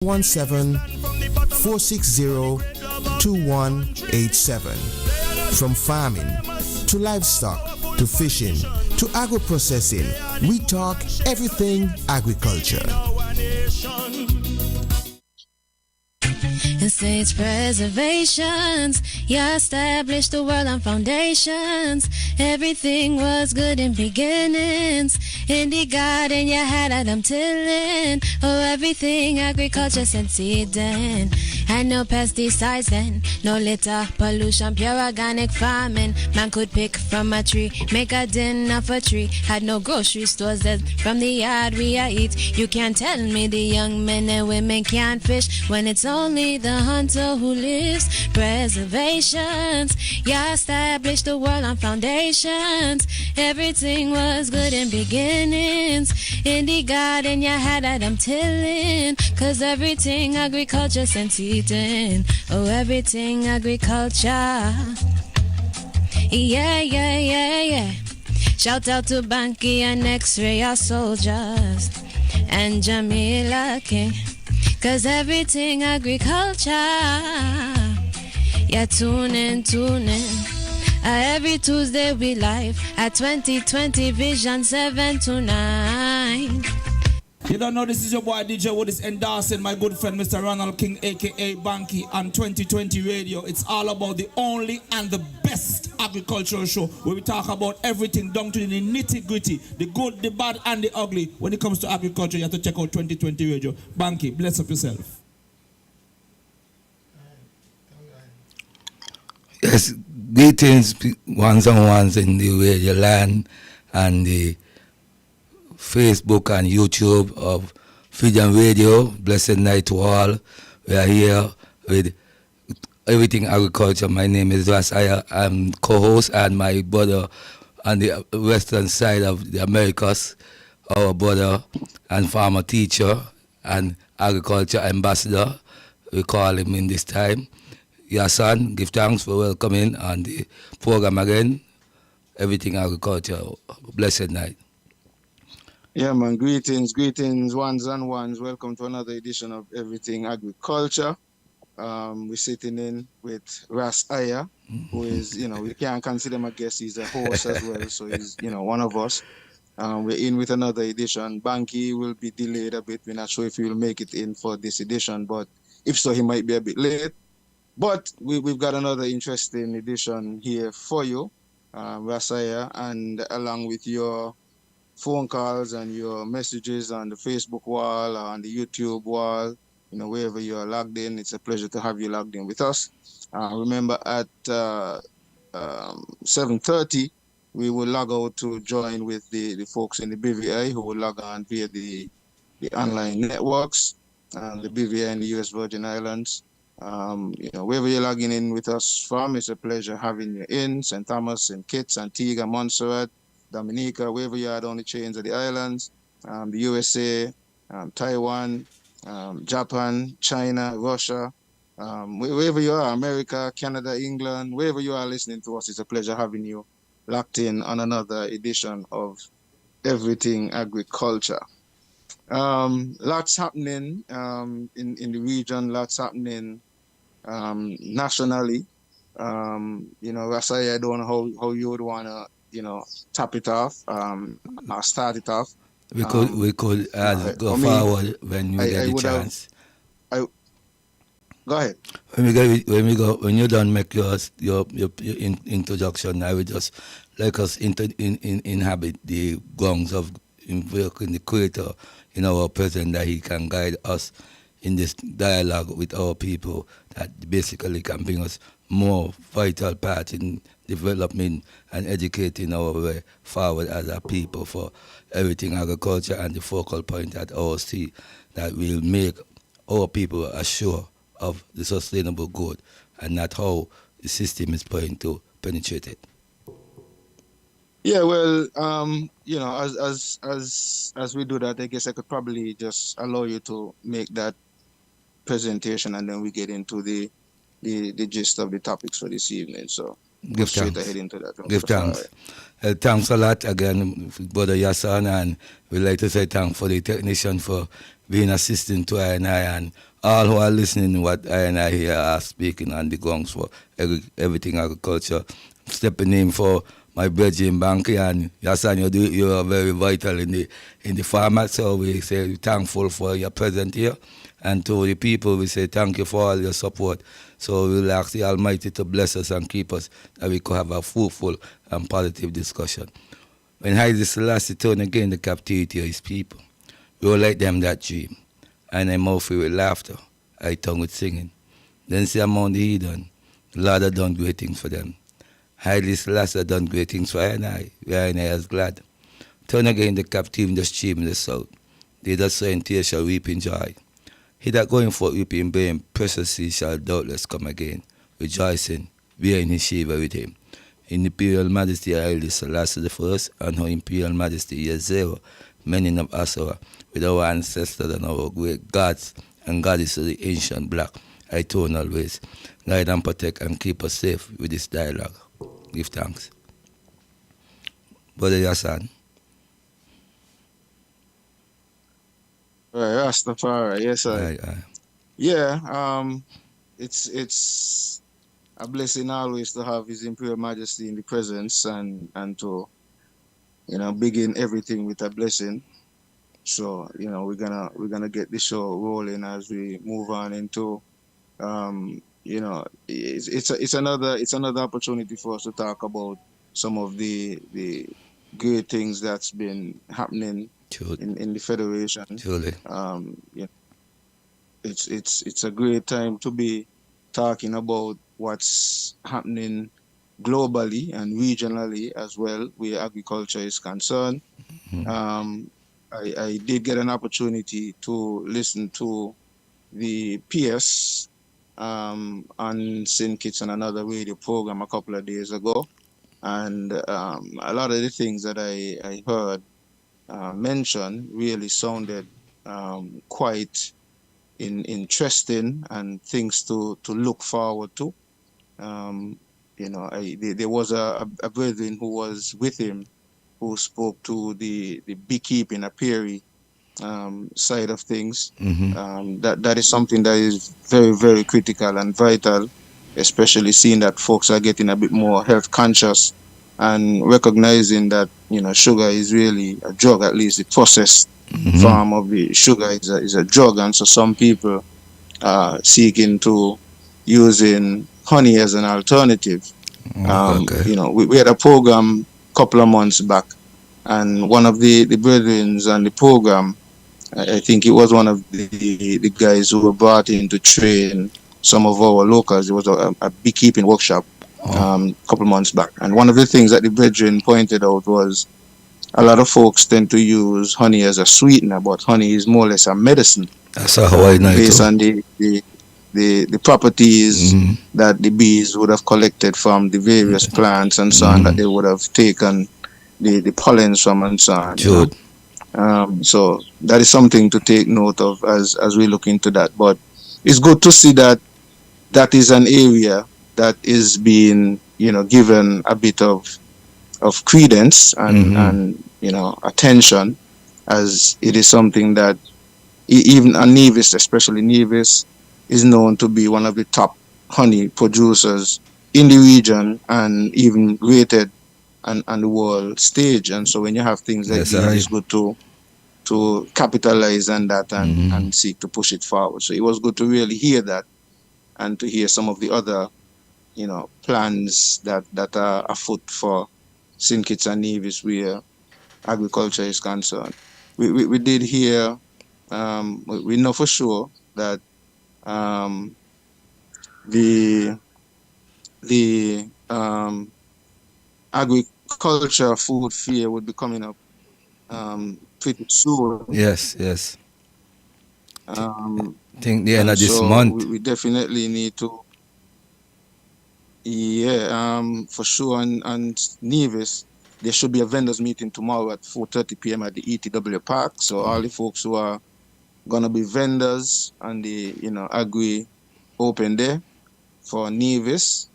017-460-2187. From farming to livestock to fishing to agro-processing, we talk everything agriculture. And say it's preservations. You established the world on foundations. Everything was good in beginnings. In the garden you had Adam tilling. Oh, everything agriculture sent seed in. And no pesticides then, no litter, pollution, pure organic farming. Man could pick from a tree, make a dinner for tree. Had no grocery stores then, from the yard we eat. You can't tell me the young men and women can't fish when it's only the hunter who lives. Preservations, you established the world on foundations. Everything was good in beginnings. In the garden you had Adam tilling. Cause everything agriculture sent eating. Oh, everything agriculture. Yeah, yeah, yeah, yeah. Shout out to Banky and X-Ray, our soldiers. And Jamila King. Cause everything agriculture. Yeah, tune in. Every Tuesday we live at 2020 Vision 7 to 9. You don't know this is your boy DJ Wood is endorsing my good friend Mr. Ronald King aka Banky on 2020 Radio. It's all about the only and the best agricultural show where we talk about everything down to the nitty gritty, the good, the bad and the ugly. When it comes to agriculture, you have to check out 2020 Radio. Banky, bless up yourself. Yes, greetings ones and ones in the radio land and the Facebook and YouTube of Freedom Radio. Blessed night to all. We are here with everything agriculture. My name is Rasaya. I'm co-host, and my brother on the western side of the Americas, our brother and farmer teacher and agriculture ambassador, we call him in this time. Your son, give thanks for welcoming on the program again. Everything agriculture. Blessed night. Yeah, man. Greetings, ones and ones. Welcome to another edition of Everything Agriculture. We're sitting in with Ras Aya, who is, we can't consider him a guest. He's a host as well, so he's, one of us. We're in with another edition. Banky will be delayed a bit. We're not sure if he will make it in for this edition, but if so, he might be a bit late. But we've got another interesting edition here for you, Ras Aya, and along with your phone calls and your messages on the Facebook wall or on the YouTube wall, wherever you're logged in. It's a pleasure to have you logged in with us. Remember at 7:30, we will log out to join with the folks in the BVI who will log on via the online networks, the BVI in the US Virgin Islands. Wherever you're logging in with us from, it's a pleasure having you in St. Thomas, St. Kitts, Antigua, Montserrat, Dominica, wherever you are on the chains of the islands, the USA, Taiwan, Japan, China, Russia, wherever you are, America, Canada, England, wherever you are listening to us, it's a pleasure having you locked in on another edition of Everything Agriculture. Lots happening in the region, lots happening nationally. Rasai, I don't know how you would want to top it off, or start it off. We could go forward when we get the chance. Go ahead. When you done make your introduction, I would just like us inhabit the grounds of invoking the Creator in our present, that He can guide us in this dialogue with our people, that basically can bring us more vital part in developing and educating our way forward as a people for everything agriculture, and the focal point at OC that will make our people assure of the sustainable good and not how the system is going to penetrate it. Yeah, well, as we do that, I guess I could probably just allow you to make that presentation, and then we get into the gist of the topics for this evening. So go straight ahead into that. Give thanks. Thanks a lot again, Brother Yassan, and we'd like to say thanks for the technician for being assistant to I and all who are listening to what I and I here are speaking on the gongs for everything agriculture. Stepping in for my brethren Banky, and Yasan, you are very vital in the format. So we say we're thankful for your presence here. And to the people, we say thank you for all your support. So we'll ask the Almighty to bless us and keep us, that we could have a fruitful and positive discussion. When Haile Selassie turned again the captivity of his people, we will let them that dream. And I mouth free with laughter, I tongue with singing. Then say among the heathen, the Lord had done great things for them. Haile Selassie done great things for I and I, where I and I is glad. Turn again the captive in the stream in the south. They that sow in tears shall weep in joy. He that going forth weeping in vain, precious seed shall doubtless come again, rejoicing, bearing his shiver with him. In imperial majesty Haile Selassie the first, and her imperial majesty Yezero, many of Asura, with our ancestors and our great gods and goddesses of the ancient black, eternal ways. Guide and protect and keep us safe with this dialogue. Give thanks. Brother Yasan. Right, Rastafari, yes, sir. Aye. Yeah, it's a blessing always to have His Imperial Majesty in the presence and to begin everything with a blessing. So we're gonna get the show rolling as we move on into it's another opportunity for us to talk about some of the great things that's been happening in the Federation. Truly. It's a great time to be talking about what's happening globally and regionally as well, where agriculture is concerned. Mm-hmm. I did get an opportunity to listen to the PS on St. Kitts and another radio program a couple of days ago, and a lot of the things that I heard mentioned really sounded quite interesting and things to look forward to. There was a brethren who was with him who spoke to the beekeeping apiary side of things. Mm-hmm. That is something that is very, very critical and vital, especially seeing that folks are getting a bit more health conscious and recognizing that sugar is really a drug. At least the processed form of the sugar is a drug, and so some people are seeking to using honey as an alternative. Okay. We had a program a couple of months back, and one of the brethren on the program, I think it was one of the guys who were brought in to train some of our locals. It was a beekeeping workshop a couple of months back. And one of the things that the brethren pointed out was a lot of folks tend to use honey as a sweetener, but honey is more or less a medicine. That's a Hawaii night based on the properties that the bees would have collected from the various plants and so on, that they would have taken the pollens from and so on. Good. So that is something to take note of as we look into that. But it's good to see that is an area that is being given a bit of credence and attention, as it is something that even Nevis, especially Nevis, is known to be one of the top honey producers in the region and even rated on the world stage. And so when you have things like these, it's good to capitalize on that and seek to push it forward. So it was good to really hear that and to hear some of the other plans that are afoot for St. Kitts and Nevis where agriculture is concerned. We did hear, we know for sure that the agriculture food fair would be coming up pretty soon. Yes. I think the end of this month. We definitely need to, for sure. And Nevis, there should be a vendors meeting tomorrow at 4:30 p.m. at the ETW Park. So all the folks who are gonna be vendors on the Agri Open Day for Nevis,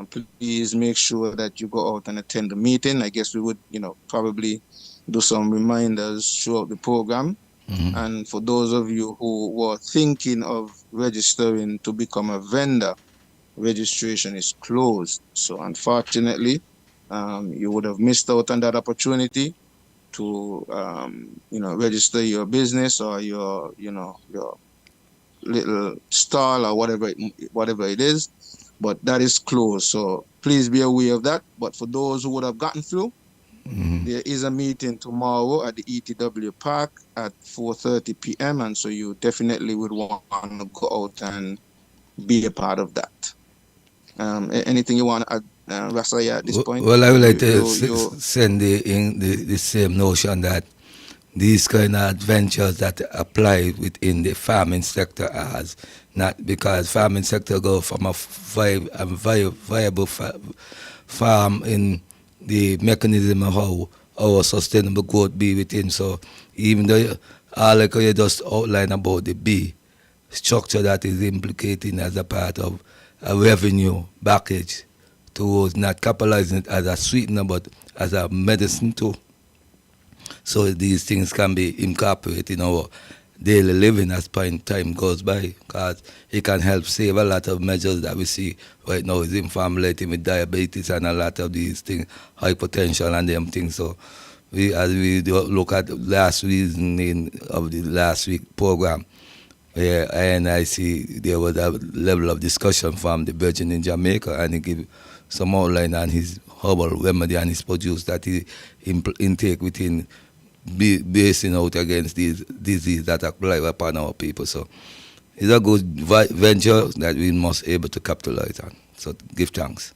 please make sure that you go out and attend the meeting. I guess we would probably do some reminders throughout the program And for those of you who were thinking of registering to become a vendor, registration is closed. So unfortunately, you would have missed out on that opportunity to register your business or your little stall or whatever it is, but that is closed. So please be aware of that. But for those who would have gotten through, there is a meeting tomorrow at the ETW Park at 4:30 p.m. and so you definitely would want to go out and be a part of that. Anything you want to add, Rasaya, at this point? Well, I would like to send the same notion that these kind of adventures that apply within the farming sector as not because farming sector go from a viable farm in the mechanism of how our sustainable growth be within. So even though all like you just outline about the bee structure that is implicating as a part of a revenue package towards not capitalizing it as a sweetener but as a medicine too. So these things can be incorporated in our daily living as time goes by, because it can help save a lot of measures that we see right now is in formulating with diabetes and a lot of these things, hypertension and them things. So as we look at last reasoning of the last week program, and I see there was a level of discussion from the Virgin in Jamaica, and he gave some outline on his herbal remedy and his produce that he intake within basing out against these diseases that apply upon our people. So it's a good venture that we must able to capitalize on. So give thanks.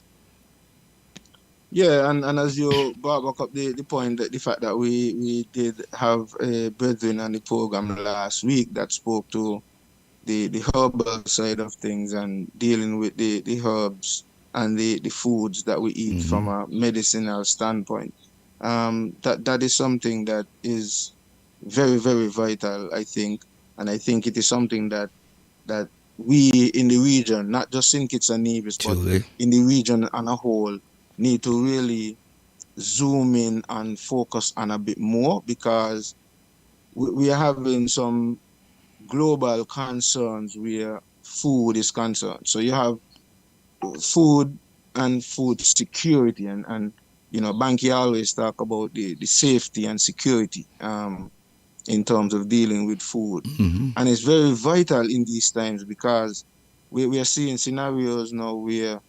Yeah, and as you brought back up the point that the fact that we did have a brethren on the program last week that spoke to the herbal side of things and dealing with the herbs and the foods that we eat from a medicinal standpoint. That is something that is very, very vital, I think. And I think it is something that we in the region, not just St. Kitts and Nevis, but in the region on a whole, need to really zoom in and focus on a bit more, because we are having some global concerns where food is concerned. So you have food and food security, and Banky always talk about the safety and security in terms of dealing with food. And it's very vital in these times, because we are seeing scenarios now where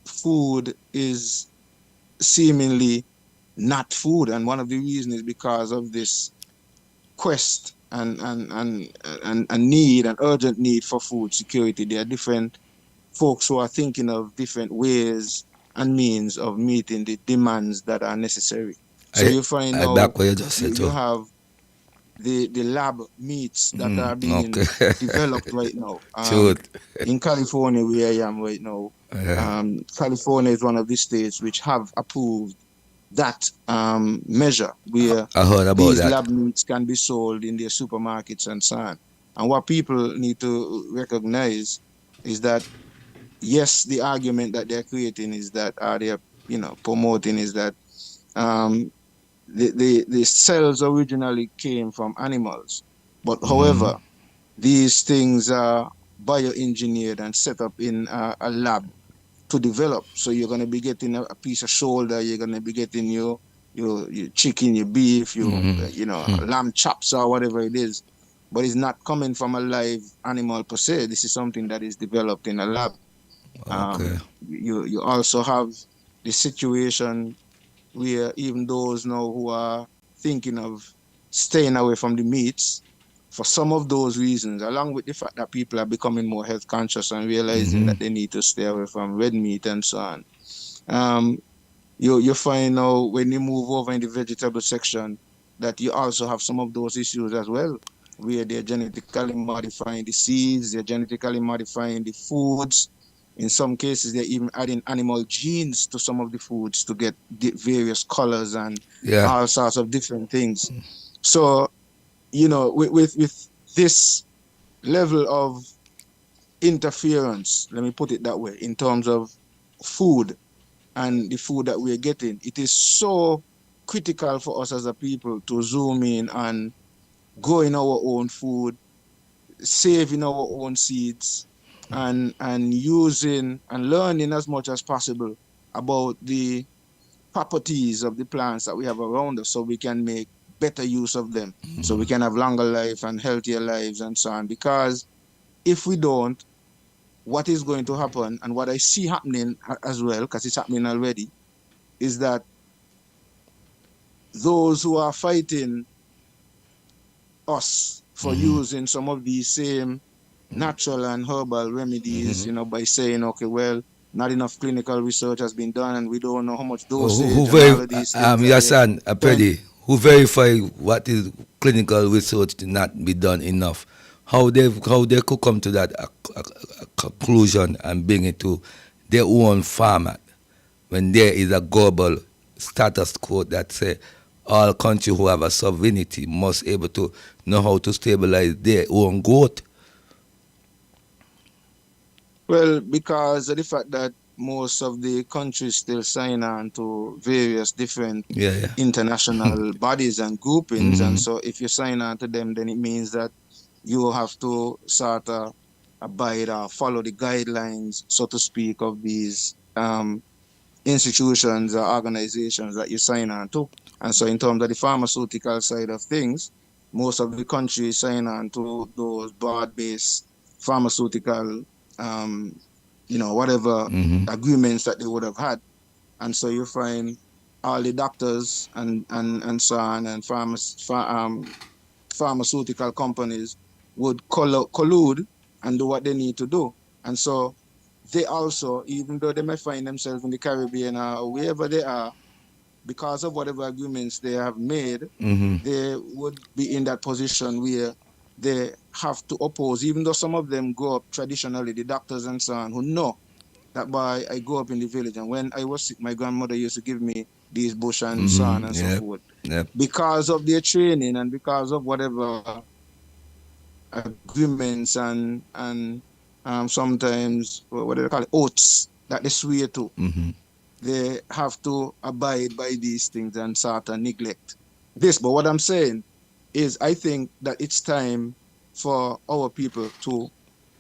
food is seemingly not food, and one of the reasons is because of this quest and need, an urgent need for food security. There are different folks who are thinking of different ways and means of meeting the demands that are necessary. So you find out you have the lab meats that are being developed right now. In California, where I am right now, California is one of the states which have approved that measure where these lab meats can be sold in their supermarkets and so on. And what people need to recognize is that, yes, the argument that they're creating is that, they're promoting is that the cells originally came from animals, but however, these things are bioengineered and set up in a lab to develop. So you're going to be getting a piece of shoulder, you're going to be getting your chicken, your beef, lamb chops or whatever it is, but it's not coming from a live animal per se. This is something that is developed in a lab. You also have the situation where even those now who are thinking of staying away from the meats, for some of those reasons, along with the fact that people are becoming more health conscious and realizing that they need to stay away from red meat and so on, you find now when you move over in the vegetable section that you also have some of those issues as well, where they're genetically modifying the seeds, they're genetically modifying the foods. In some cases, they're even adding animal genes to some of the foods to get various colors and all sorts of different things. So, with this level of interference, let me put it that way, in terms of food and the food that we're getting, it is so critical for us as a people to zoom in and growing our own food, saving our own seeds, and using and learning as much as possible about the properties of the plants that we have around us, so we can make better use of them, so we can have longer life and healthier lives and so on. Because if we don't, what is going to happen, and what I see happening as well, because it's happening already, is that those who are fighting us for using some of these same natural and herbal remedies, by saying, okay, well, not enough clinical research has been done and we don't know how much dosage and all of these things. Yes, and Apedi, who verify what is clinical research to not be done enough? How they could come to that conclusion and bring it to their own format when there is a global status quo that say all countries who have a sovereignty must able to know how to stabilize their own growth? Well, because of the fact that most of the countries still sign on to various different international bodies and groupings, and so if you sign on to them, then it means that you have to sort of abide or follow the guidelines, so to speak, of these institutions or organizations that you sign on to. And so in terms of the pharmaceutical side of things, most of the countries sign on to those broad-based pharmaceutical whatever agreements that they would have had. And so you find all the doctors and so on, and pharmaceutical companies would collude and do what they need to do. And so they also, even though they may find themselves in the Caribbean or wherever they are, because of whatever agreements they have made, they would be in that position where they have to oppose, even though some of them grow up traditionally, the doctors and so on, who know that by I grew up in the village, and when I was sick, my grandmother used to give me these bush and so on and so forth. Because of their training and because of whatever agreements and sometimes, what do they call it, oaths that they swear to, they have to abide by these things and sort of neglect this. But what I'm saying is, I think that it's time for our people to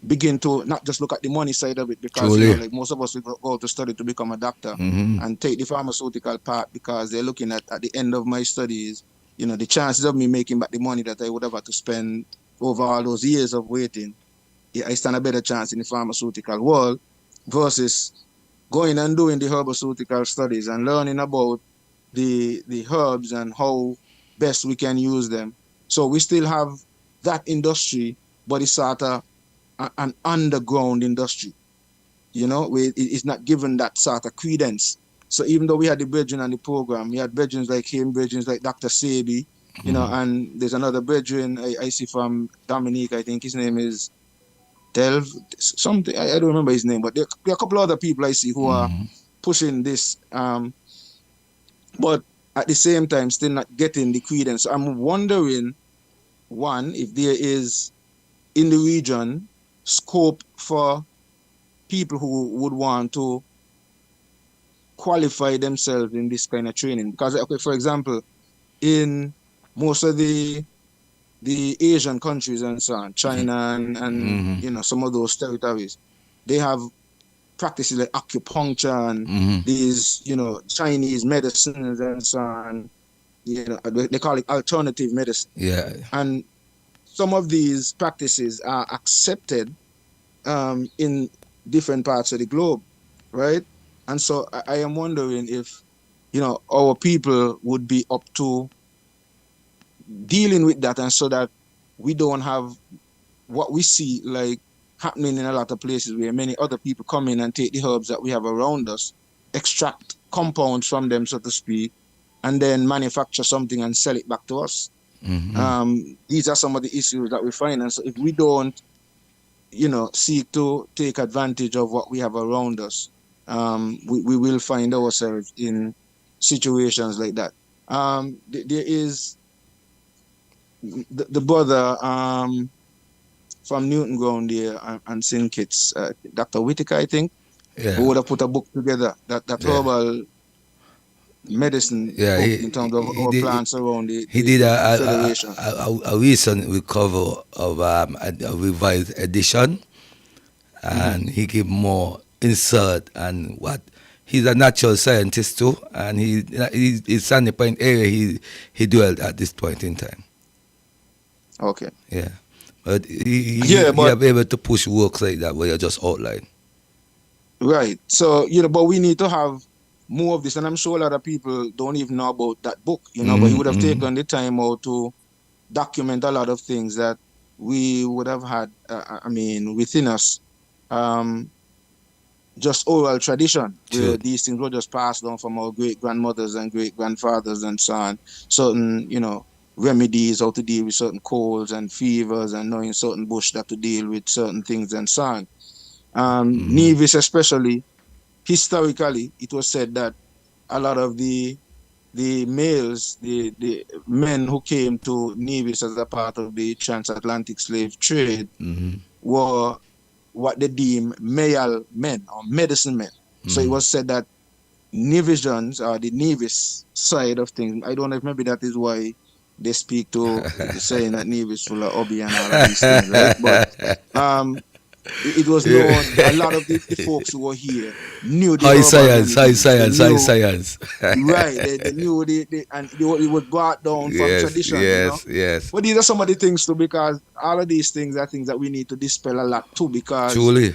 begin to not just look at the money side of it, because like most of us will go to study to become a doctor and take the pharmaceutical part, because they're looking at the end of my studies, the chances of me making back the money that I would have had to spend over all those years of waiting, I stand a better chance in the pharmaceutical world versus going and doing the herbal studies and learning about the herbs and how best we can use them. So we still have that industry, but it's sort of an underground industry. It's not given that sort of credence. So even though we had the brethren on the program, we had brethren like him, brethren like Dr. Sabi, and there's another brethren I see from Dominique, I think his name is Delve, something, I don't remember his name, but there are a couple other people I see who are pushing this, but at the same time still not getting the credence. So I'm wondering, one, if there is in the region scope for people who would want to qualify themselves in this kind of training. Because, okay, for example, in most of the Asian countries and so on, China and some of those territories, they have practices like acupuncture and these, Chinese medicines and so on. They call it alternative medicine. Yeah. And some of these practices are accepted in different parts of the globe, right? And so I am wondering if, our people would be up to dealing with that, and so that we don't have what we see like happening in a lot of places where many other people come in and take the herbs that we have around us, extract compounds from them, so to speak, and then manufacture something and sell it back to us. These are some of the issues that we find. And so if we don't, seek to take advantage of what we have around us, we will find ourselves in situations like that. There is the brother from Newton Ground there and St. Kitts, Dr. Whitaker, I think, who would have put a book together, that herbal medicine Yeah, book in terms of our plants around the did Federation. a recent recover of a revised edition, and he give more insert and what. He's a natural scientist too, and he's on the point area he dwelled at this point in time. Okay. Yeah, but he but have able to push works like that where you just outline. right. So but we need to have more of this, and I'm sure a lot of people don't even know about that book. But he would have taken the time out to document a lot of things that we would have had. Within us. Just oral tradition where these things were just passed down from our great grandmothers and great grandfathers and so on. Certain, remedies, how to deal with certain colds and fevers, and knowing certain bush that to deal with certain things and so on. Nevis especially, historically, it was said that a lot of the males, the men who came to Nevis as a part of the transatlantic slave trade were what they deem male men or medicine men. So it was said that Nevisians, or the Nevis side of things, I don't know if maybe that is why they speak to saying that Nevis full of hobby and all of these things, right? But it was known, a lot of the folks who were here knew the high science. Right, they knew and it was brought down from tradition. Yes. But these are some of the things too, because all of these things are things that we need to dispel a lot too, because truly,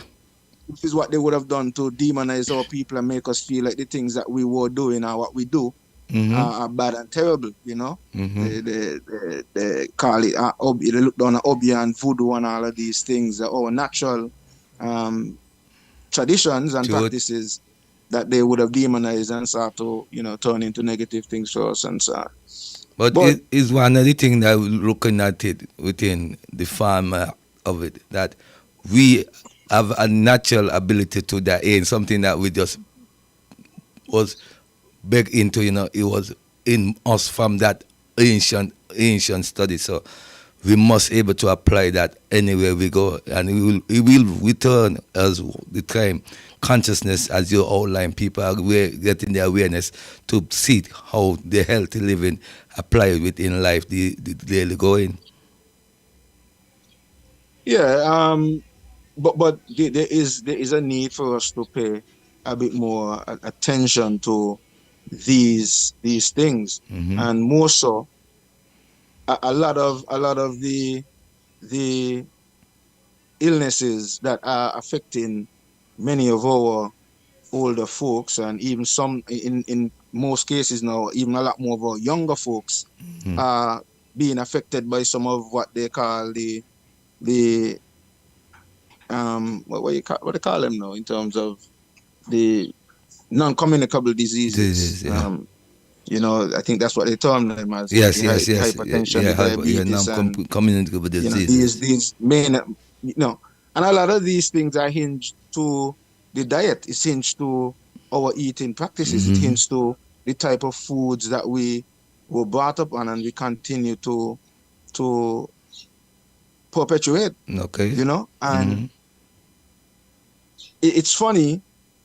this is what they would have done to demonize our people and make us feel like the things that we were doing or what we do are bad and terrible. They call it they look down at obi and voodoo and all of these things, our natural traditions and practices that they would have demonized and start to turn into negative things for us and so on. But it's one of the things that we're looking at it within the farm of it, that we have a natural ability to that end, something that we just was back into, it was in us from that ancient study. So we must able to apply that anywhere we go, and it will return as the time consciousness, as you outline, people are getting the awareness to see how the healthy living apply within life, the daily going. Yeah, but there is a need for us to pay a bit more attention to these things, and more so, a lot of the illnesses that are affecting many of our older folks, and even some in most cases now, even a lot more of our younger folks are being affected by some of what they call the what they call them now in terms of the non-communicable diseases. I think that's what they term them as. Yes. Hypertension, diabetes, non-communicable diseases. These main, and a lot of these things are hinged to the diet. It's hinged to our eating practices. It's hinged to the type of foods that we were brought up on, and we continue to perpetuate. Okay. And it's funny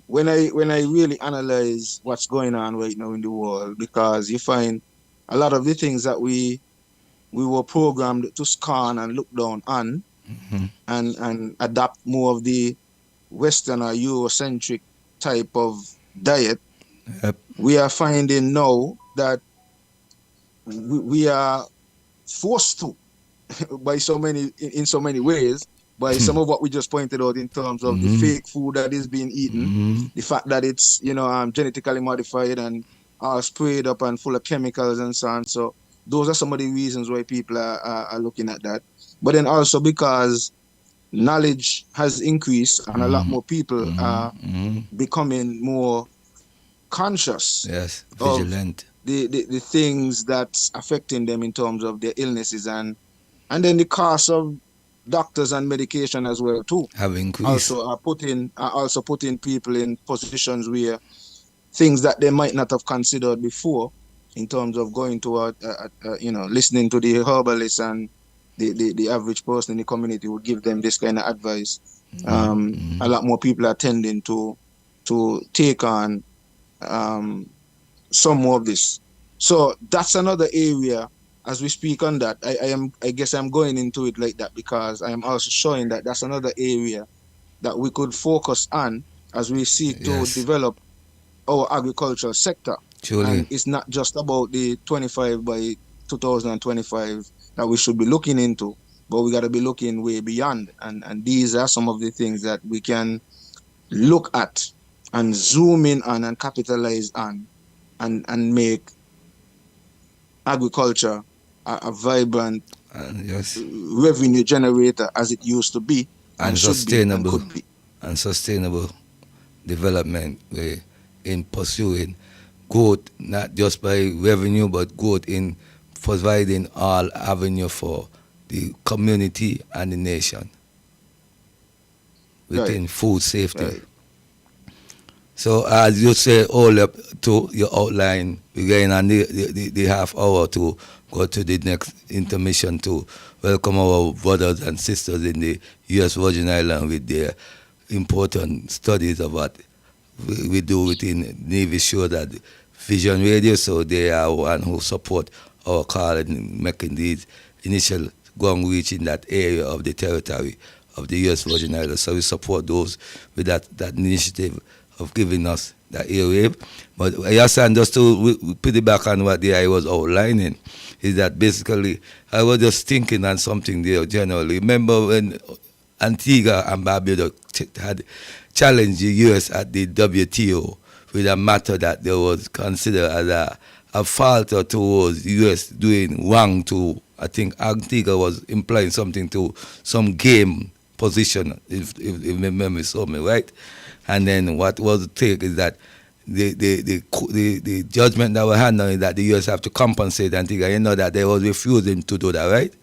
when I really analyze what's going on right now in the world, because you find a lot of the things that we were programmed to scorn and look down on, and adopt more of the Western or Eurocentric type of diet. Yep. We are finding now that we are forced to in so many ways, by some of what we just pointed out in terms of the fake food that is being eaten, the fact that it's genetically modified and sprayed up and full of chemicals and so on. So those are some of the reasons why people are looking at that. But then also because knowledge has increased and a lot more people are becoming more conscious, vigilant, of the things that's affecting them in terms of their illnesses, and then the cost of doctors and medication as well too have increased. Also putting people in positions where things that they might not have considered before, in terms of going to listening to the herbalist, and the average person in the community would give them this kind of advice. A lot more people are tending to take on some more of this. So that's another area. As we speak on that, I guess I'm going into it like that because I am also showing that that's another area that we could focus on as we seek to develop our agricultural sector. Truly. And it's not just about the 25 by 2025 that we should be looking into, but we got to be looking way beyond. And these are some of the things that we can look at and zoom in on and capitalize on and make agriculture a vibrant revenue generator as it used to be and sustainable development in pursuing growth, not just by revenue but growth in providing all avenue for the community and the nation within food safety. Right. So as you say, all up to your outline, we're going on the half hour to go to the next intermission to welcome our brothers and sisters in the U.S. Virgin Islands with their important studies of what we do within Navy Show that Vision Radio. So they are one who support our call in making these initial ground reach in that area of the territory of the U.S. Virgin Islands. So we support those with that initiative of giving us that airwave. But yes, and just to piggyback on what I was outlining, is that basically I was just thinking on something there generally. Remember when Antigua and Barbuda had challenged the U.S. at the WTO with a matter that there was considered as a fault towards the U.S. doing wrong to, I think Antigua was implying something to some game position, if my memory serves me right. And then what was the take is that the judgment that was handled is that the U.S. have to compensate Antigua. You know that they was refusing to do that, right?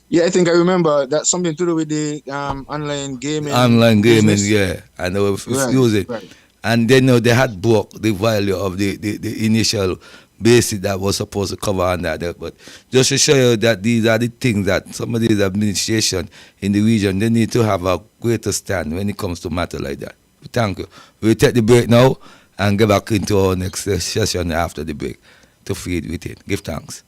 Yeah, I think I remember that's something to do with the online gaming. Online gaming, yeah, and they were refusing. Right. And then they had broke the value of the initial basis that was supposed to cover on that. But just to show you that these are the things that some of these administration in the region, they need to have a greater stand when it comes to matter like that. Thank you. We'll take the break now and get back into our next session after the break to feed with it. Give thanks.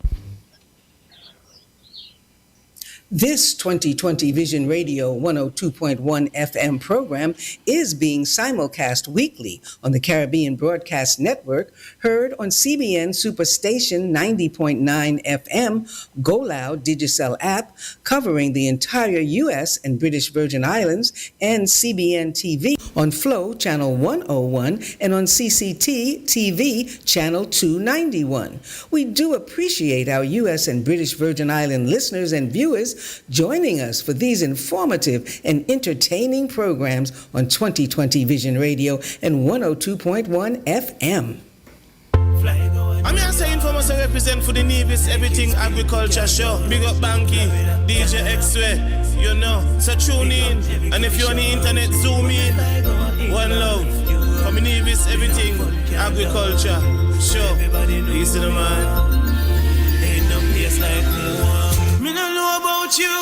This 2020 Vision Radio 102.1 FM program is being simulcast weekly on the Caribbean Broadcast Network, heard on CBN Superstation 90.9 FM, Go Loud Digicel app, covering the entire U.S. and British Virgin Islands, and CBN TV on Flow Channel 101 and on CCT TV Channel 291. We do appreciate our U.S. and British Virgin Island listeners and viewers joining us for these informative and entertaining programs on 2020 Vision Radio and 102.1 FM. I'm here saying for us to represent for the Nevis Everything Agriculture Show. Big up Banky, DJ X-Way, you know. So tune in, and if you're on the internet, zoom in. One love from the Nevis Everything Agriculture Show. Listen to man. Ain't no place like home. Me don't know about you.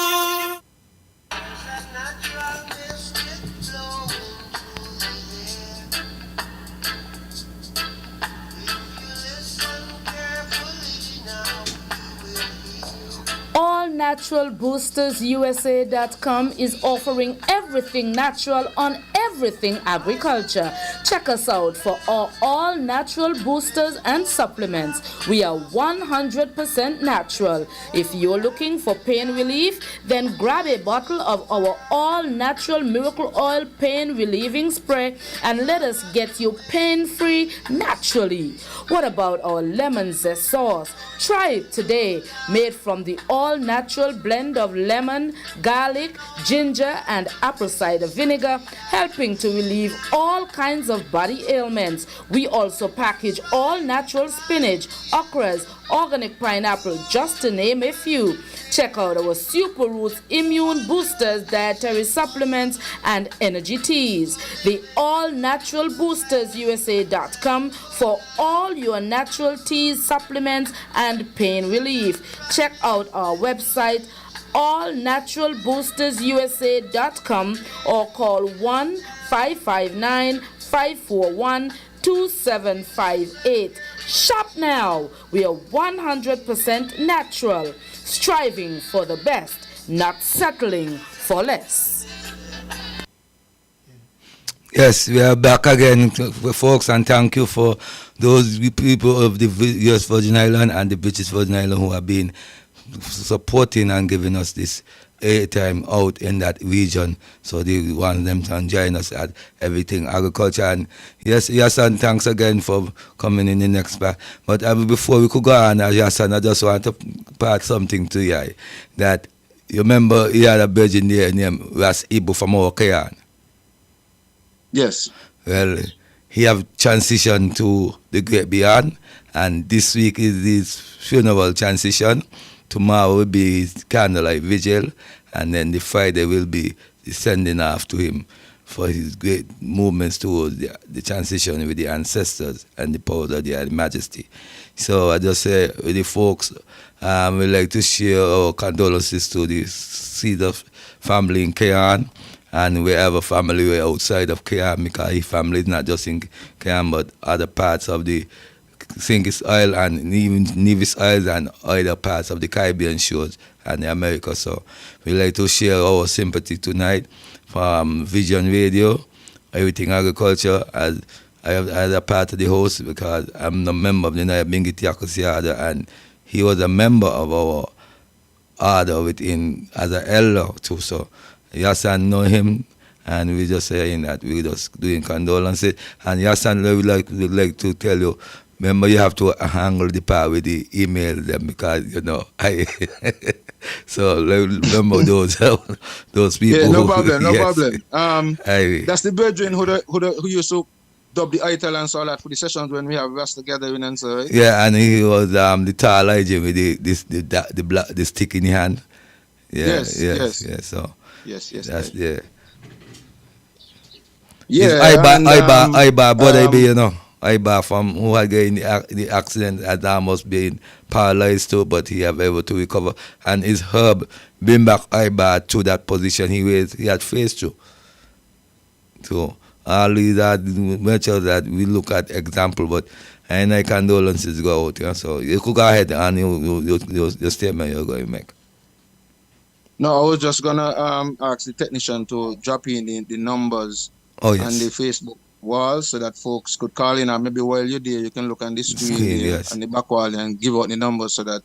AllNaturalBoostersUSA.com is offering everything natural on everything agriculture. Check us out for our all natural boosters and supplements. We are 100% natural. If you're looking for pain relief, then grab a bottle of our all natural miracle oil pain relieving spray and let us get you pain free naturally. What about our lemon zest sauce? Try it today. Made from the all natural blend of lemon, garlic, ginger, and apple cider vinegar, helping to relieve all kinds of body ailments. We also package all natural spinach, okras, organic pineapple, just to name a few. Check out our Super Roots Immune Boosters dietary supplements and energy teas. The AllNaturalBoostersUSA.com for all your natural teas, supplements, and pain relief. Check out our website allnaturalboostersusa.com or call 1-559-541 2758. Shop now. We are 100% natural, striving for the best, not settling for less. Yes, we are back again, folks, and thank you for those people of the US Virgin Islands and the British Virgin Islands who have been supporting and giving us this airtime out in that region. So they want them to join us at everything agriculture. And yes, and thanks again for coming in the next part. But before we could go on, Yasan, I just want to part something to you. That you remember he had a virgin there named Ras Ibu from our Kayan. Yes. Well, he have transitioned to the Great Beyond, and this week is his funeral transition. Tomorrow will be his candlelight vigil, and then the Friday will be the sending off to him for his great movements towards the transition with the ancestors and the powers of the Majesty. So I just say with the folks, we like to share our condolences to the Cedar family in Kayan, and wherever family were outside of Kayan, because his family is not just in Kayan, but other parts of the Singis Isle and even Nevis Isles and other parts of the Caribbean shores and the America. So we like to share our sympathy tonight from Vision Radio, Everything Agriculture, as a part of the host, because I'm a member of the Nyabingi Tiakosiada, and he was a member of our order within as an elder too. So Yasan know him, and we just saying that we just doing condolences. And Yasan would like to tell you, remember you have to handle the part with the email them, because I so remember those people. Yeah, no problem. Yes. That's the brethren who used to dub the ital and so that for the sessions when we have us together in and so, right? Yeah, and he was the tall agent with the stick in the hand. Yeah, yes. So yes. That's yeah. Yeah, Iba, brother, Iba from who had gotten the accident had almost been paralyzed too, but he have able to recover. And his herb bring back Iba to that position he had faced through. So all these are measures that we look at example, but and I condolences go out. So you could go ahead and your statement you're going to make. No, I was just gonna ask the technician to drop in the numbers on the Facebook wall so that folks could call in, and maybe while you're there you can look on the screen on the back wall and give out the numbers so that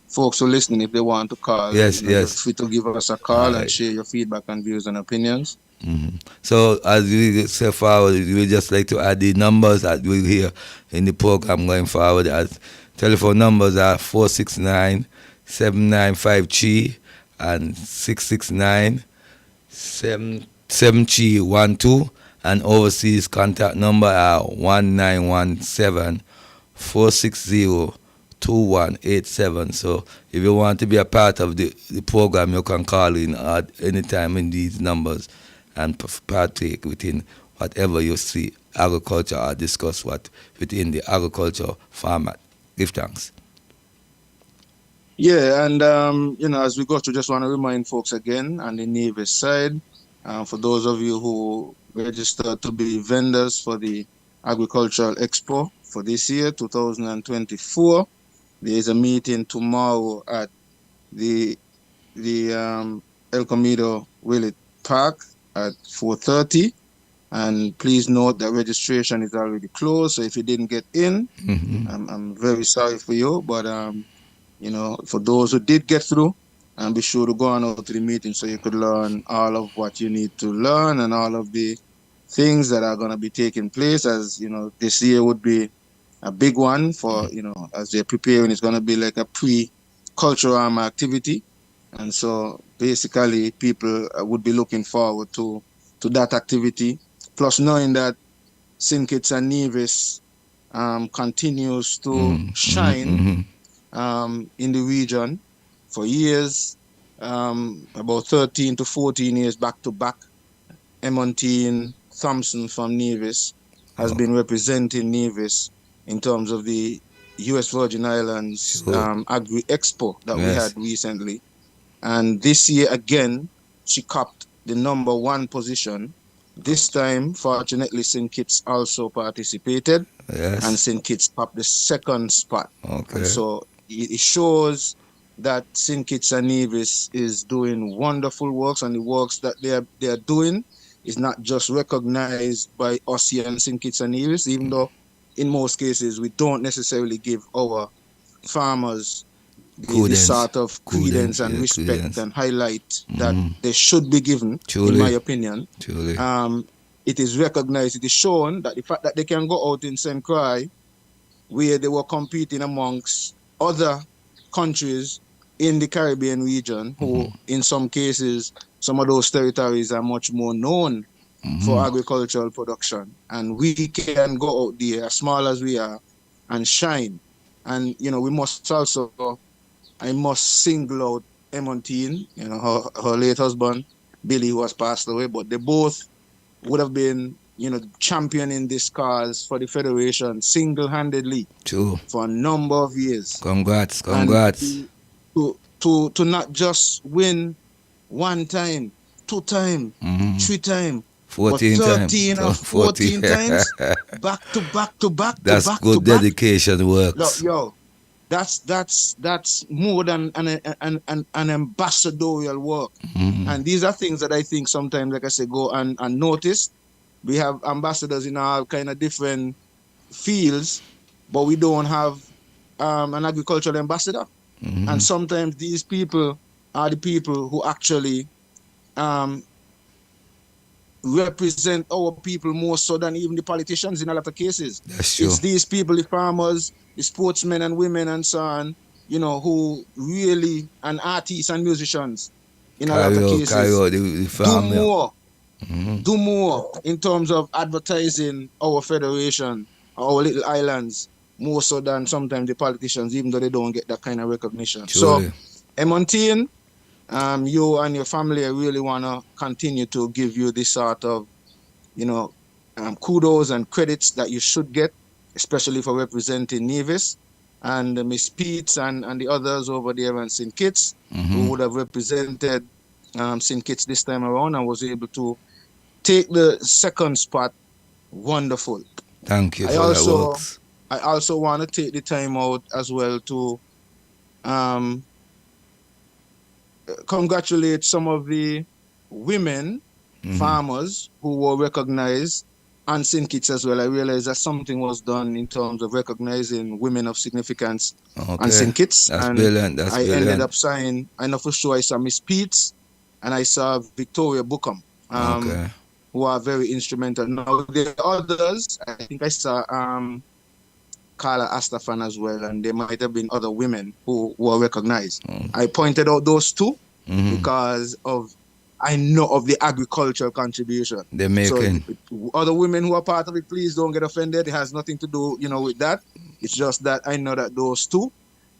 folks who are listening, if they want to call, you're free to give us a call and share your feedback and views and opinions. Mm-hmm. So as we say forward, we just like to add the numbers that we hear in the program going forward. As telephone numbers are 469-7953 and 669-7312, and overseas contact number are 1917-460-2187. So if you want to be a part of the program, you can call in at any time in these numbers and partake within whatever you see agriculture or discuss what within the agriculture format. Give thanks. Yeah, and as we go through, just want to remind folks again on the Nevis side, for those of you who registered to be vendors for the Agricultural Expo for this year, 2024, there is a meeting tomorrow at the El Comido Willet Park at 4:30, and please note that registration is already closed. So if you didn't get in, I'm very sorry for you, but for those who did get through, and be sure to go on out to the meeting so you could learn all of what you need to learn and all of the things that are going to be taking place. As this year would be a big one for as they're preparing. It's going to be like a pre-cultural activity, and so basically people would be looking forward to that activity, plus knowing that St. Kitts and Nevis continues to shine in the region for years, about 13 to 14 years back to back. Emontine Thompson from Nevis has been representing Nevis in terms of the US Virgin Islands Agri Expo that we had recently. And this year again, she copped the #1 position This time, fortunately, St. Kitts also participated, Yes. and St. Kitts popped the second spot. Okay. And so it shows that St. Kitts and Nevis is doing wonderful works, and the works that they are doing is not just recognized by us here in St. Kitts and Nevis, even though in most cases we don't necessarily give our farmers the sort of credence and respect and highlight that they should be given, Truly. in my opinion. Truly. It is recognized, it is shown that the fact that they can go out in St. Croix, where they were competing amongst other countries in the Caribbean region, who in some cases, some of those territories are much more known for agricultural production. And we can go out there, as small as we are, and shine. And, you know, we must also, I must single out Emontine, you know, her late husband, Billy, who has passed away, but they both would have been, you know, championing this cause for the Federation single-handedly for a number of years. Congrats. And to not just win one time, 2 times, 3 times, 14 13 or 14 times, back to back. That's good dedication works. Look, yo, that's more than an ambassadorial work. And these are things that I think sometimes, like I say, go unnoticed. We have ambassadors in all kind of different fields, but we don't have an agricultural ambassador. And sometimes these people are the people who actually represent our people more so than even the politicians in a lot of cases. That's true. It's these people, the farmers, the sportsmen and women and so on, you know, who really, and artists and musicians in a lot of cases, do more in terms of advertising our federation, our little islands, more so than sometimes the politicians, even though they don't get that kind of recognition. Truly. So, Emontine, you and your family, I really want to continue to give you this sort of, you know, kudos and credits that you should get, especially for representing Nevis, and Miss Peets and the others over there in St. Kitts, who would have represented St. Kitts this time around and was able to take the second spot. Wonderful. Thank you. I also want to take the time out as well to congratulate some of the women farmers who were recognized on St. Kitts as well. I realized that something was done in terms of recognizing women of significance on St. Kitts. That's brilliant. I ended up signing, I know for sure I saw Miss Peets and I saw Victoria Bookham, who are very instrumental. Now, the others, I think I saw Carla Astafan as well, and there might have been other women who were recognized. I pointed out those two because of I know of the agricultural contribution they're making. So other women who are part of it, please don't get offended. It has nothing to do, you know, with that. It's just that I know that those two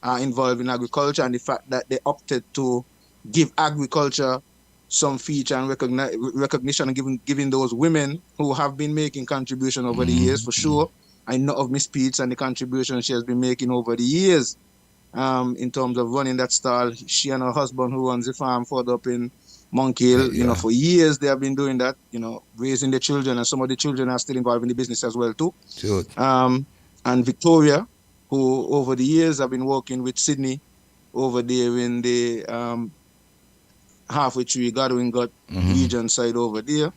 are involved in agriculture, and the fact that they opted to give agriculture some feature and recognition, and giving those women who have been making contribution over the years, for sure. I know of Miss Peets and the contribution she has been making over the years in terms of running that stall. She and her husband, who runs the farm further up in Monkey Hill, you know, for years they have been doing that, you know, raising the children, and some of the children are still involved in the business as well too. Sure. And Victoria, who over the years have been working with Sydney over there in the halfway through Godwin Gut region side over there.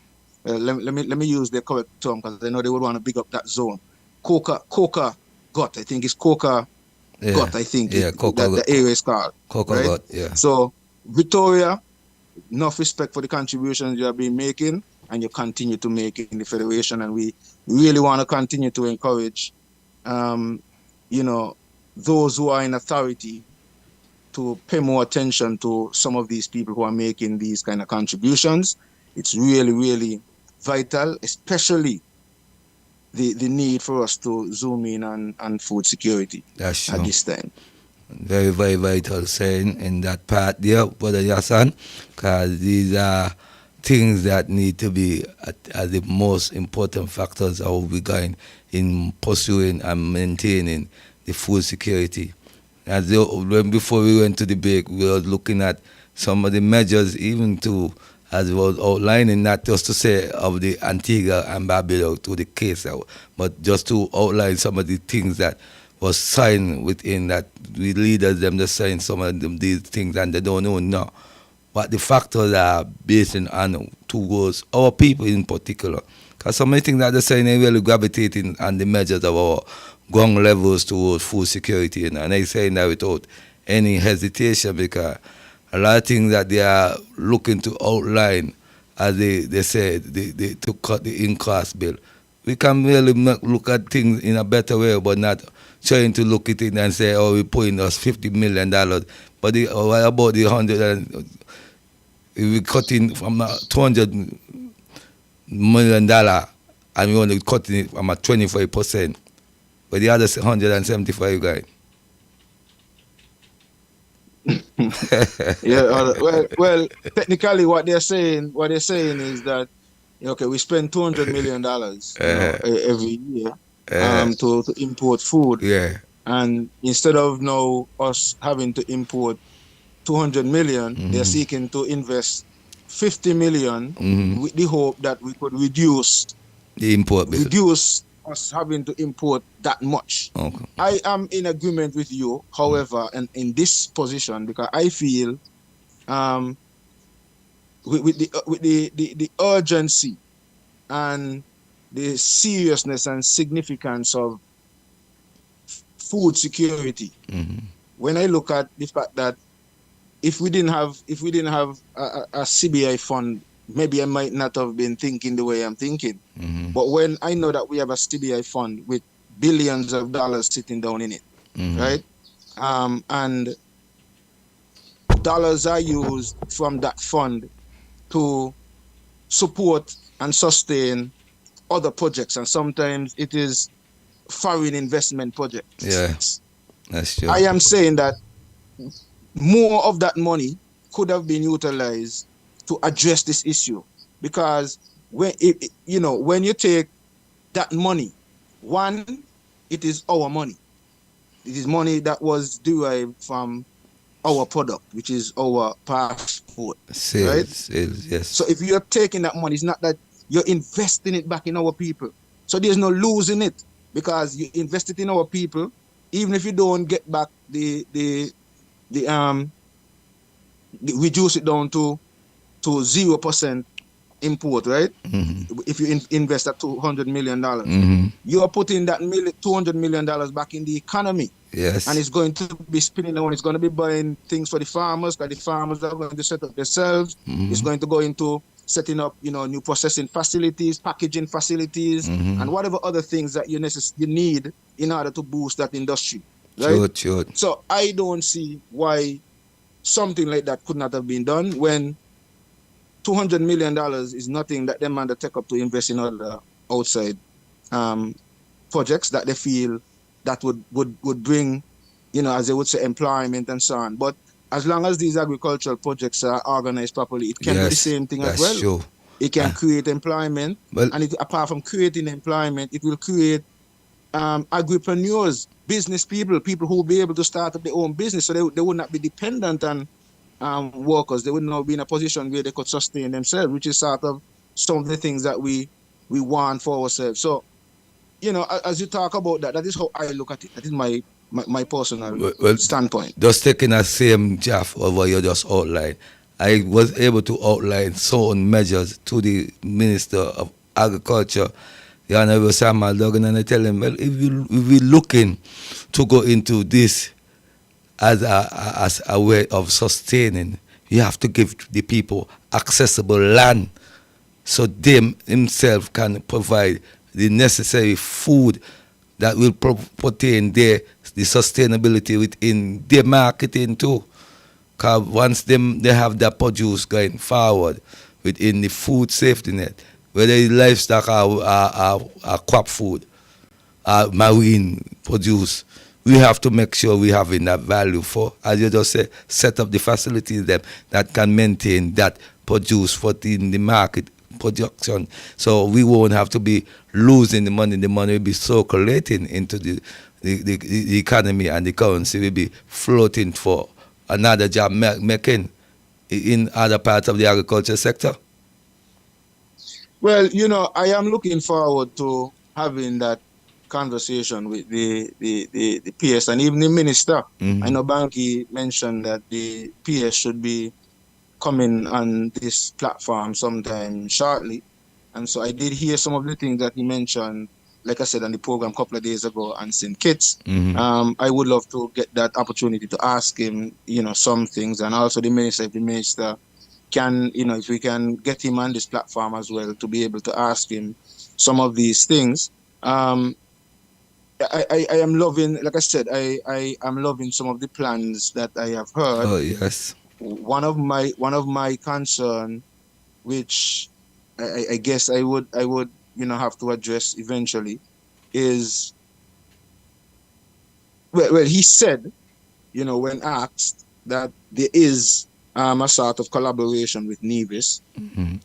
Let me use the correct term because I know they would want to big up that zone. Coca Gut, I think it's Coca Gut, I think the area is called. Coca right? Gut, yeah. So Victoria, enough respect for the contributions you have been making and you continue to make in the Federation, and we really want to continue to encourage you know, those who are in authority to pay more attention to some of these people who are making these kind of contributions. It's really, really vital, especially the need for us to zoom in on food security at this time. Very, very vital saying in that part there, Brother Yassan, because these are things that need to be as the most important factors how we going in pursuing and maintaining the food security. Before we went to the break, we were looking at some of the measures even to as I was outlining, not just to say of the Antigua and Barbados to the case, but just to outline some of the things that was signed within that the leaders them just saying some of them these things and they don't know now what the factors are based on towards our people in particular. Because some of the things that they're saying they really gravitating on the measures of our ground levels towards food security, and they saying that without any hesitation, because a lot of things that they are looking to outline, as they said, they to cut the in-cost bill. We can really look at things in a better way, but not trying to look at it and say, oh, we're putting us $50 million. But what about the 100 and we're cutting from $200 million and we're only cutting it from a 25%. But the other 175 guys. Yeah, well, technically, what they're saying is that okay, we spend $200 million every year to import food. Yeah. And instead of now us having to import 200 million, they're seeking to invest 50 million with the hope that we could reduce us having to import that much. Okay. I am in agreement with you, however, and in this position, because I feel with the urgency and the seriousness and significance of food security. When I look at the fact that if we didn't have a CBI fund, maybe I might not have been thinking the way I'm thinking. But when I know that we have a CBI fund with billions of dollars sitting down in it, right? And dollars are used from that fund to support and sustain other projects, and sometimes it is foreign investment projects. Yeah, that's true. I am saying that more of that money could have been utilized to address this issue, because when you take that money, one, it is our money. It is money that was derived from our product, which is our passport. Right? Sales, yes. So if you're taking that money, it's not that you're investing it back in our people. So there's no losing it, because you invest it in our people, even if you don't get back the reduce it down to 0% import, right? If you invest that $200 million, you are putting that $200 million back in the economy. Yes. And it's going to be spinning on. It's going to be buying things for the farmers, because the farmers are going to set up themselves. It's going to go into setting up, new processing facilities, packaging facilities, and whatever other things that you need in order to boost that industry. Right? Sure. So I don't see why something like that could not have been done, when $200 million is nothing that them man take up to invest in other outside projects that they feel that would bring, as they would say, employment and so on. But as long as these agricultural projects are organized properly, it can be the same thing as well. Sure. It can create employment, and apart from creating employment, it will create agripreneurs, business people who will be able to start up their own business, so they would not be dependent on workers. They would not be in a position where they could sustain themselves, which is sort of some of the things that we want for ourselves. So, as you talk about that is how I look at it. That is my personal standpoint. Just taking that same Jeff of what you just outlined, I was able to outline certain measures to the Minister of Agriculture, the Honorable Samuel Duggan, and I tell him, well, if we're looking to go into this as a way of sustaining, you have to give the people accessible land so them himself can provide the necessary food that will pertain the sustainability within their marketing too. Because once they have that produce going forward within the food safety net, whether it's livestock or crop food, marine produce, we have to make sure we have enough value for, as you just said, set up the facilities that can maintain that produce for the market production. So we won't have to be losing the money. The money will be circulating into the economy, and the currency will be floating for another job making in other parts of the agriculture sector? Well, I am looking forward to having that conversation with the PS and even the minister. I know Banky mentioned that the PS should be coming on this platform sometime shortly. And so I did hear some of the things that he mentioned, like I said, on the program a couple of days ago on St. Kitts. I would love to get that opportunity to ask him, some things, and also the minister, if the minister can, if we can get him on this platform as well to be able to ask him some of these things. I am loving, like I said, I am loving some of the plans that I have heard. Oh, yes. One of my concern, which I guess I would have to address eventually, is well he said, when asked, that there is a sort of collaboration with Nevis.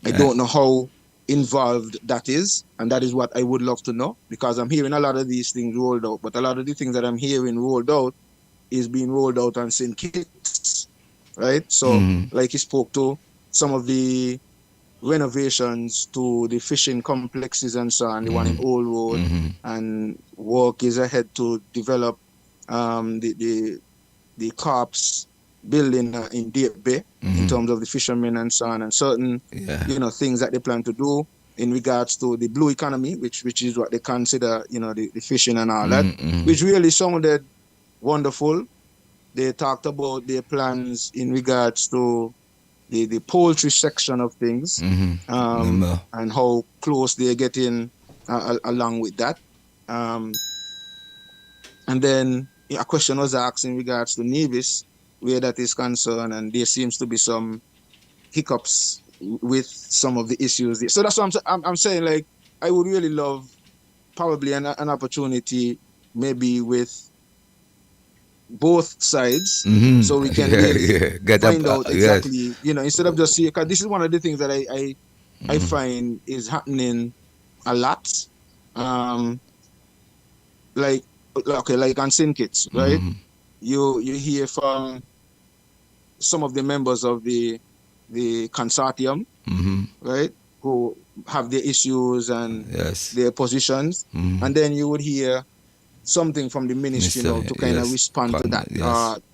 I don't know how involved that is, and that is what I would love to know, because I'm hearing a lot of these things rolled out, but a lot of the things that I'm hearing rolled out is being rolled out on St. Kitts, right? So, like he spoke to some of the renovations to the fishing complexes and so on, the one in Old Road, and work is ahead to develop the corps building in Deep Bay in terms of the fishermen and so on, and certain things that they plan to do in regards to the blue economy, which is what they consider, the fishing and all that, which really sounded wonderful. They talked about their plans in regards to the poultry section of things, and how close they're getting along with that. And then a question was asked in regards to Nevis, where that is concerned, and there seems to be some hiccups with some of the issues. So that's what I'm saying. Like, I would really love probably an opportunity, maybe with both sides, so we can really find out exactly, instead of just seeing, because this is one of the things that I find is happening a lot. Like on St. Kitts, right? You hear from some of the members of the consortium, right, who have their issues and their positions, and then you would hear something from the ministry, to kind of respond to that,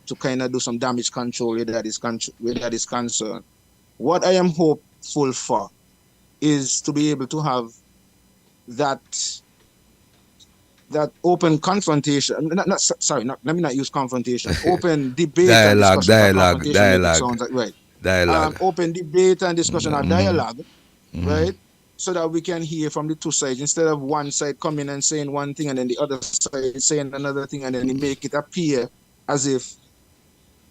to kind of do some damage control where that is concerned. What I am hopeful for is to be able to have that open confrontation. Let me not use confrontation. Open debate and discussion. Dialogue. Open debate and discussion or dialogue, right? So that we can hear from the two sides, instead of one side coming and saying one thing and then the other side saying another thing, and then they make it appear as if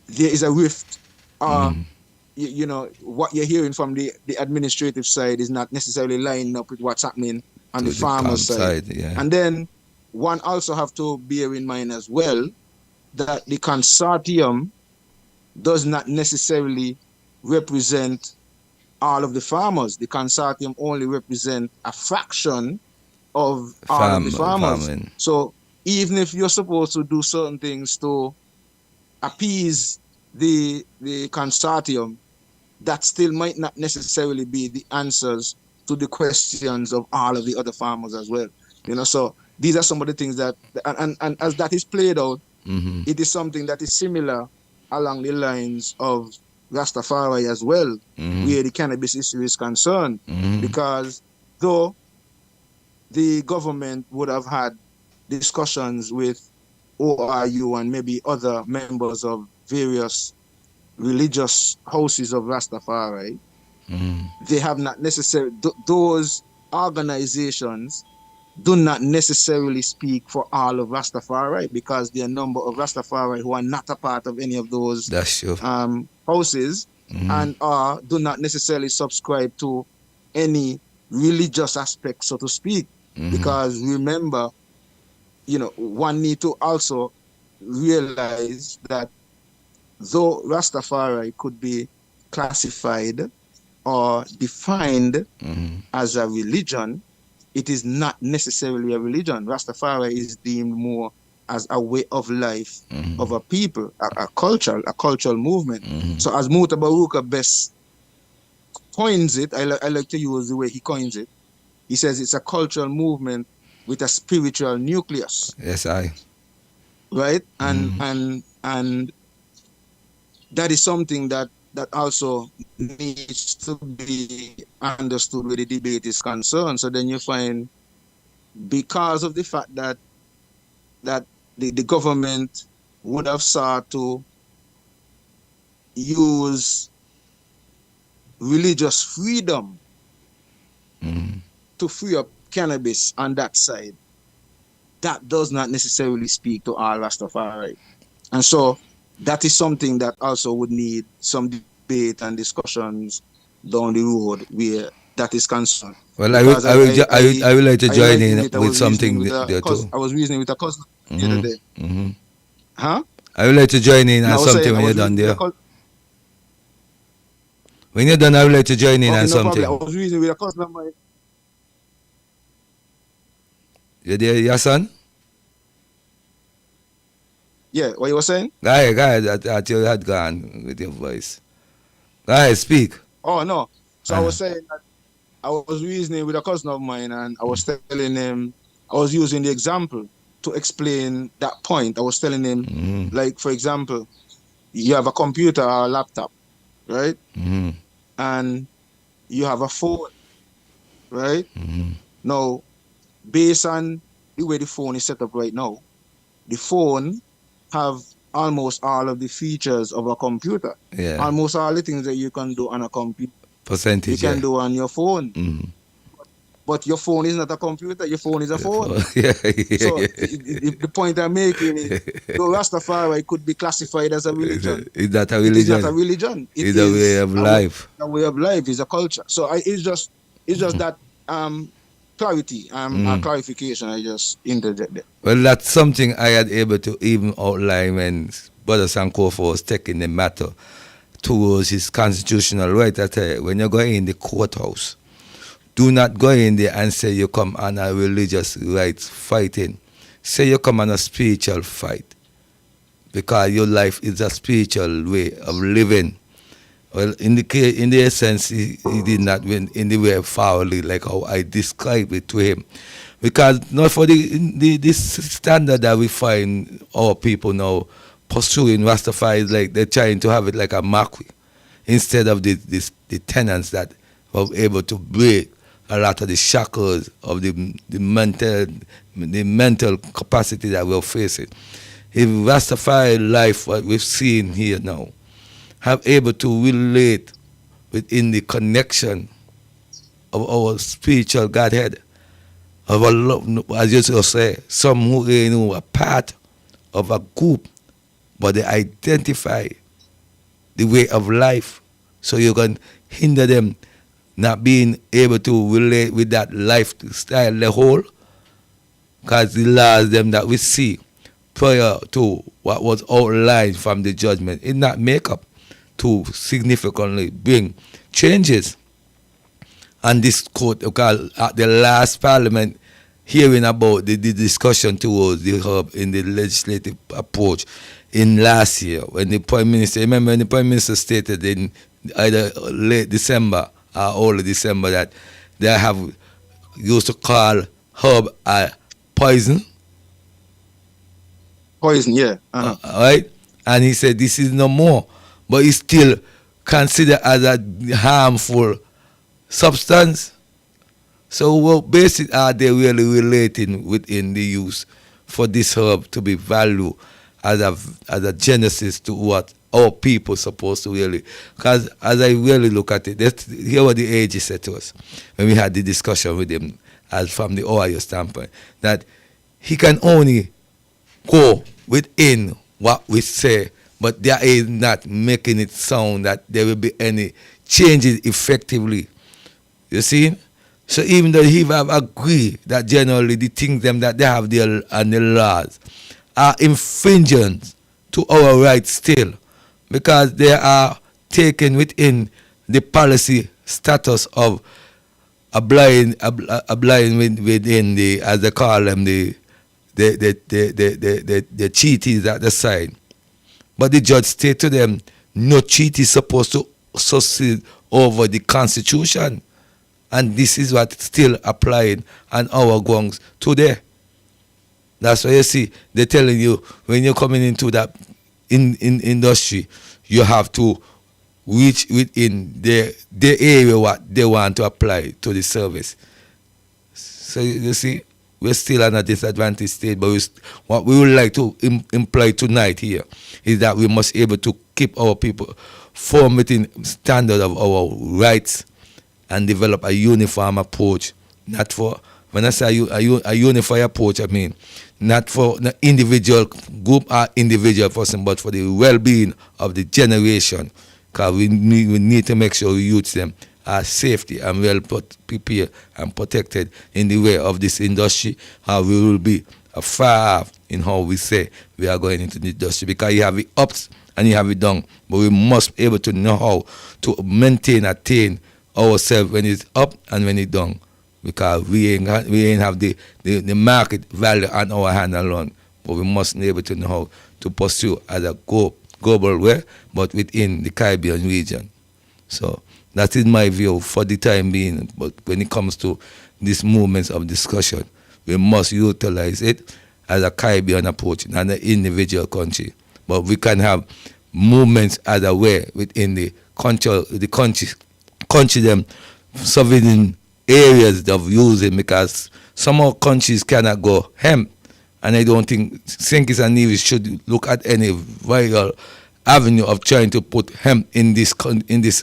there is a rift. What you're hearing from the administrative side is not necessarily lining up with what's happening on the farmer's side. And then one also have to bear in mind as well that the consortium does not necessarily represent all of the farmers. The consortium only represent a fraction of all of the farmers. So even if you're supposed to do certain things to appease the consortium, that still might not necessarily be the answers to the questions of all of the other farmers as well. So these are some of the things that, and as that is played out, it is something that is similar along the lines of Rastafari as well, where the cannabis issue is concerned, because though the government would have had discussions with ORU and maybe other members of various religious houses of Rastafari, they have not necessarily, those organizations do not necessarily speak for all of Rastafari, because there are a number of Rastafari who are not a part of any of those houses, and do not necessarily subscribe to any religious aspect, so to speak. Because remember, one need to also realize that though Rastafari could be classified or defined as a religion, it is not necessarily a religion. Rastafari is deemed more as a way of life of a people, a cultural movement. So as Muta Baruka best coins it, I like to use the way he coins it. He says it's a cultural movement with a spiritual nucleus. Yes, I. Right? And that is something that also needs to be understood where the debate is concerned. So then you find, because of the fact that the government would have sought to use religious freedom to free up cannabis on that side, that does not necessarily speak to all Rastafari. And so that is something that also would need some debate and discussions down the road where that is concerned. Well, I would like to join in with something there too. I was reasoning with a cousin the other day. Huh? I would like to join in on something when you're done there. When you're done, I would like to join in on something. I was reasoning with a cousin of mine. You there, your son? Yeah, what you were saying? Go ahead, I thought you had gone with your voice. Go ahead, speak. Oh, no. So I was saying that I was reasoning with a cousin of mine, and I was telling him, I was using the example to explain that point. I was telling him, like, for example, you have a computer or a laptop, right? And you have a phone, right? Now, based on the way the phone is set up right now, the phone have almost all of the features of a computer. Yeah. Almost all the things that you can do on a computer, Percentage, you can do on your phone. But your phone is not a computer, your phone is a phone. So the point I'm making is, though Rastafari could be classified as a religion, is that a religion? It is not a religion. It's a way of life. A way of life is a culture. So it's just that clarity, clarification I just interject there. Well, that's something I had able to even outline when Brother Sankofa was taking the matter towards his constitutional right. I tell you, when you go in the courthouse, do not go in there and say you come on a religious rights fighting. Say you come on a spiritual fight, because your life is a spiritual way of living. Well, in the essence, he did not win in the way foully, like how I described it to him. Because not for this standard that we find our people now pursuing Rastafari, is like they're trying to have it like a mockery, instead of the tenants that were able to break a lot of the shackles of the mental capacity that we're facing. If Rastafari life, what we've seen here now, have able to relate within the connection of our spiritual Godhead, of our love, as you say, some who are part of a group, but they identify the way of life, so you can hinder them not being able to relate with that lifestyle the whole, because the laws them that we see prior to what was outlined from the judgment is not make up to significantly bring changes. And this court, because at the last parliament hearing about the discussion towards the hub in the legislative approach in last year, when the Prime Minister, remember when the Prime Minister stated in either late December or early December that they have used to call hub a poison. Poison, yeah. Right? And he said this is no more, but it's still considered as a harmful substance. So what basic are they really relating within the use for this herb to be valued as a genesis to what our people supposed to really? Because as I really look at it, here what the AG said to us when we had the discussion with him, as from the Ohio standpoint, that he can only go within what we say, but there is not making it sound that there will be any changes effectively. You see? So even though he have agreed that generally the things them that they have there and the laws are infringing to our rights still, because they are taken within the policy status of applying within the, as they call them, the the cheaties at the side. But the judge stated to them, no cheat is supposed to succeed over the Constitution. And this is what still applied on our grounds today. That's why you see, they're telling you, when you're coming into that in industry, you have to reach within the area what they want to apply to the service. So you see, we're still at a disadvantaged state, but what we would like to imply tonight here is that we must be able to keep our people firm within standard of our rights and develop a uniform approach. Not for, when I say a unified approach, I mean not for the individual group or individual person, but for the well-being of the generation. Because we need to make sure we youth them are safety and well prepared and protected in the way of this industry, how we will be far off in how we say we are going into the industry. Because you have it ups and you have it down, but we must be able to know how to attain ourselves when it's up and when it's down. Because we ain't have the market value on our hand alone, but we must be able to know how to pursue as a global way, but within the Caribbean region. So that is my view for the time being. But when it comes to these movements of discussion, we must utilize it as a Caribbean approach, not an individual country. But we can have movements as a way within the country them sovereign areas of using, because some of countries cannot go hemp, and I don't think St. and Nevis should look at any viable avenue of trying to put hemp in this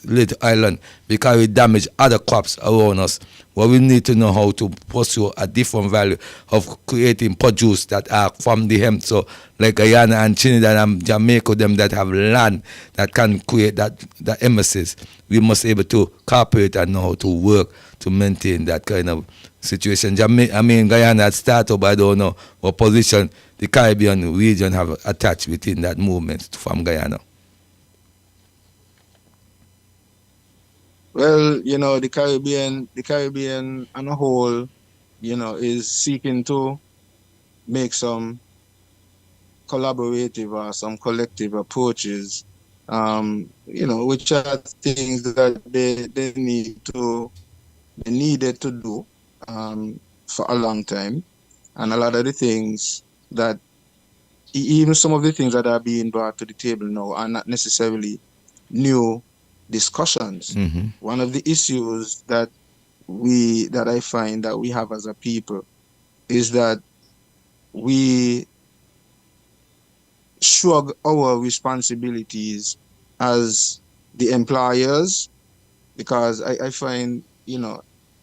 little island, because it damage other crops around us. Well, we need to know how to pursue a different value of creating produce that are from the hemp. So like Guyana and Trinidad and Jamaica, them that have land that can create that emissions, we must be able to cooperate and know how to work to maintain that kind of situation. Guyana had started, but I don't know what position the Caribbean region have attached within that movement from Guyana. Well, the Caribbean on a whole, is seeking to make some collaborative or some collective approaches, which are things that they needed to do for a long time. And a lot of the things that, even some of the things that are being brought to the table now are not necessarily new discussions. Mm-hmm. One of the issues that I find that we have as a people is that we shrug our responsibilities as the employers, because I find,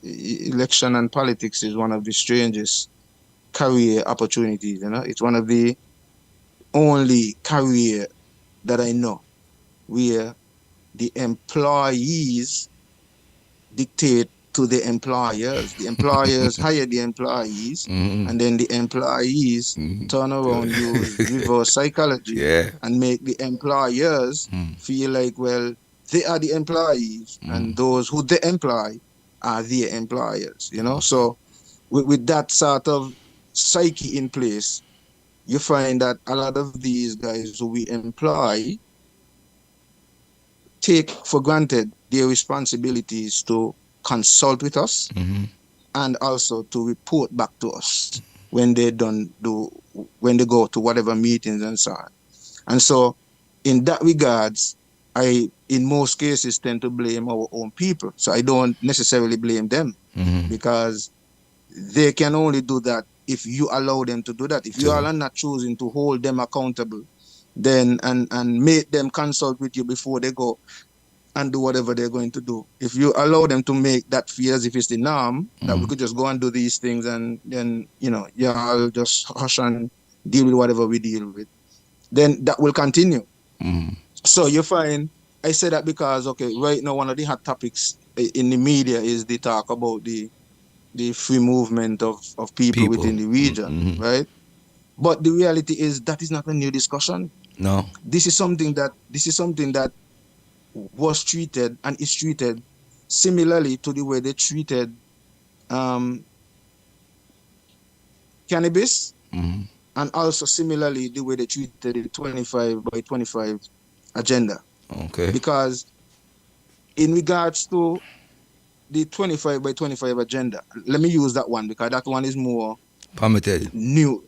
election and politics is one of the strangest career opportunities. It's one of the only career that I know where the employees dictate to the employers. The employers hire the employees, Mm-hmm. and then the employees turn around, use reverse psychology, and make the employers feel like, well, they are the employees, and those who they employ are their employers. So with that sort of psyche in place, you find that a lot of these guys who we employ take for granted their responsibilities to consult with us and also to report back to us when they go to whatever meetings and so on. And so in that regards, I, in most cases, tend to blame our own people. So I don't necessarily blame them, because they can only do that if you allow them to do that. If you are not choosing to hold them accountable, then and make them consult with you before they go and do whatever they're going to do. If you allow them to make that feel as if it's the norm, that we could just go and do these things, and then, I'll just hush and deal with whatever we deal with, then that will continue. So you find, I say that because, right now one of the hot topics in the media is the talk about the free movement of people within the region, right? But the reality is that is not a new discussion. No. This is something that was treated and is treated similarly to the way they treated cannabis and also similarly the way they treated the 25 by 25 agenda. Okay. Because in regards to the 25 by 25 agenda, let me use that one because that one is more permitted, new,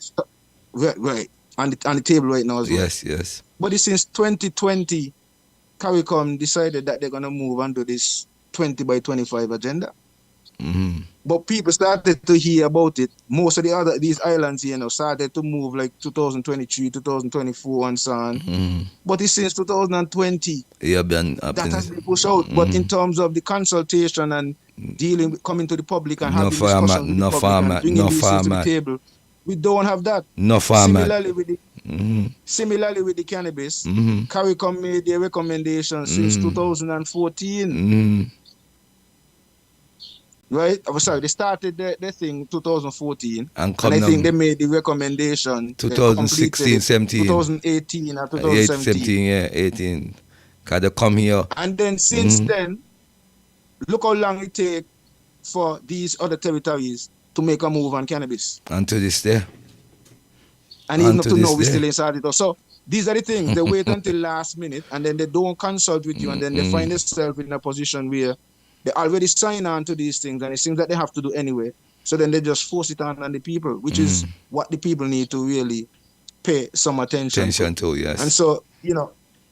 right, on the table right now as well. Yes. But since 2020, CARICOM decided that they're gonna move on to this 20 by 25 agenda. But people started to hear about it. Most of these islands here now started to move like 2023, 2024 and so on. But it's since 2020 that has been pushed out. But in terms of the consultation and dealing with coming to the public and having discussions with the public and bringing these things to the table, we don't have that. Similarly with the cannabis, CARICOM made their recommendations since 2014. Right? Oh, sorry, they started their thing 2014. And I think they made the recommendation 2016, 17. 2018 or 2017. 18. Because they come here. And then since then, look how long it takes for these other territories to make a move on cannabis. Until this day. And even up to now, we still ain't started. So these are the things. They wait until last minute and then they don't consult with you and then they find themselves in a position where they already sign on to these things and it seems that they have to do anyway. So then they just force it on the people, which is what the people need to really pay some attention to. Yes. And so,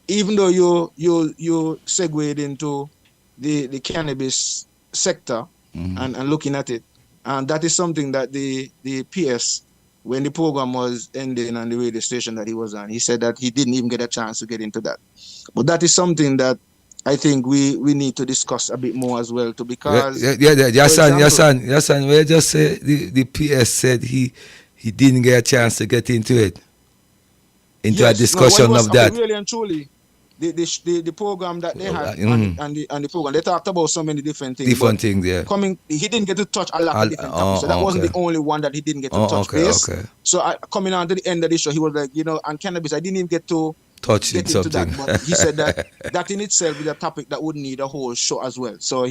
even though you segued into the cannabis sector and looking at it, and that is something that the PS, when the program was ending on the radio station that he was on, he said that he didn't even get a chance to get into that. But that is something that I think we need to discuss a bit more as well, too, because yes, son. We just say the PS said he didn't get a chance to get into it, a discussion of that. Really and truly, the program that they had and the program, they talked about so many different things. He didn't get to touch a lot of different topics, so that wasn't the only one that he didn't get to touch base. So coming on to the end of the show, he was like, on cannabis, I didn't even get to touch into that, but he said that in itself is a topic that would need a whole show as well. So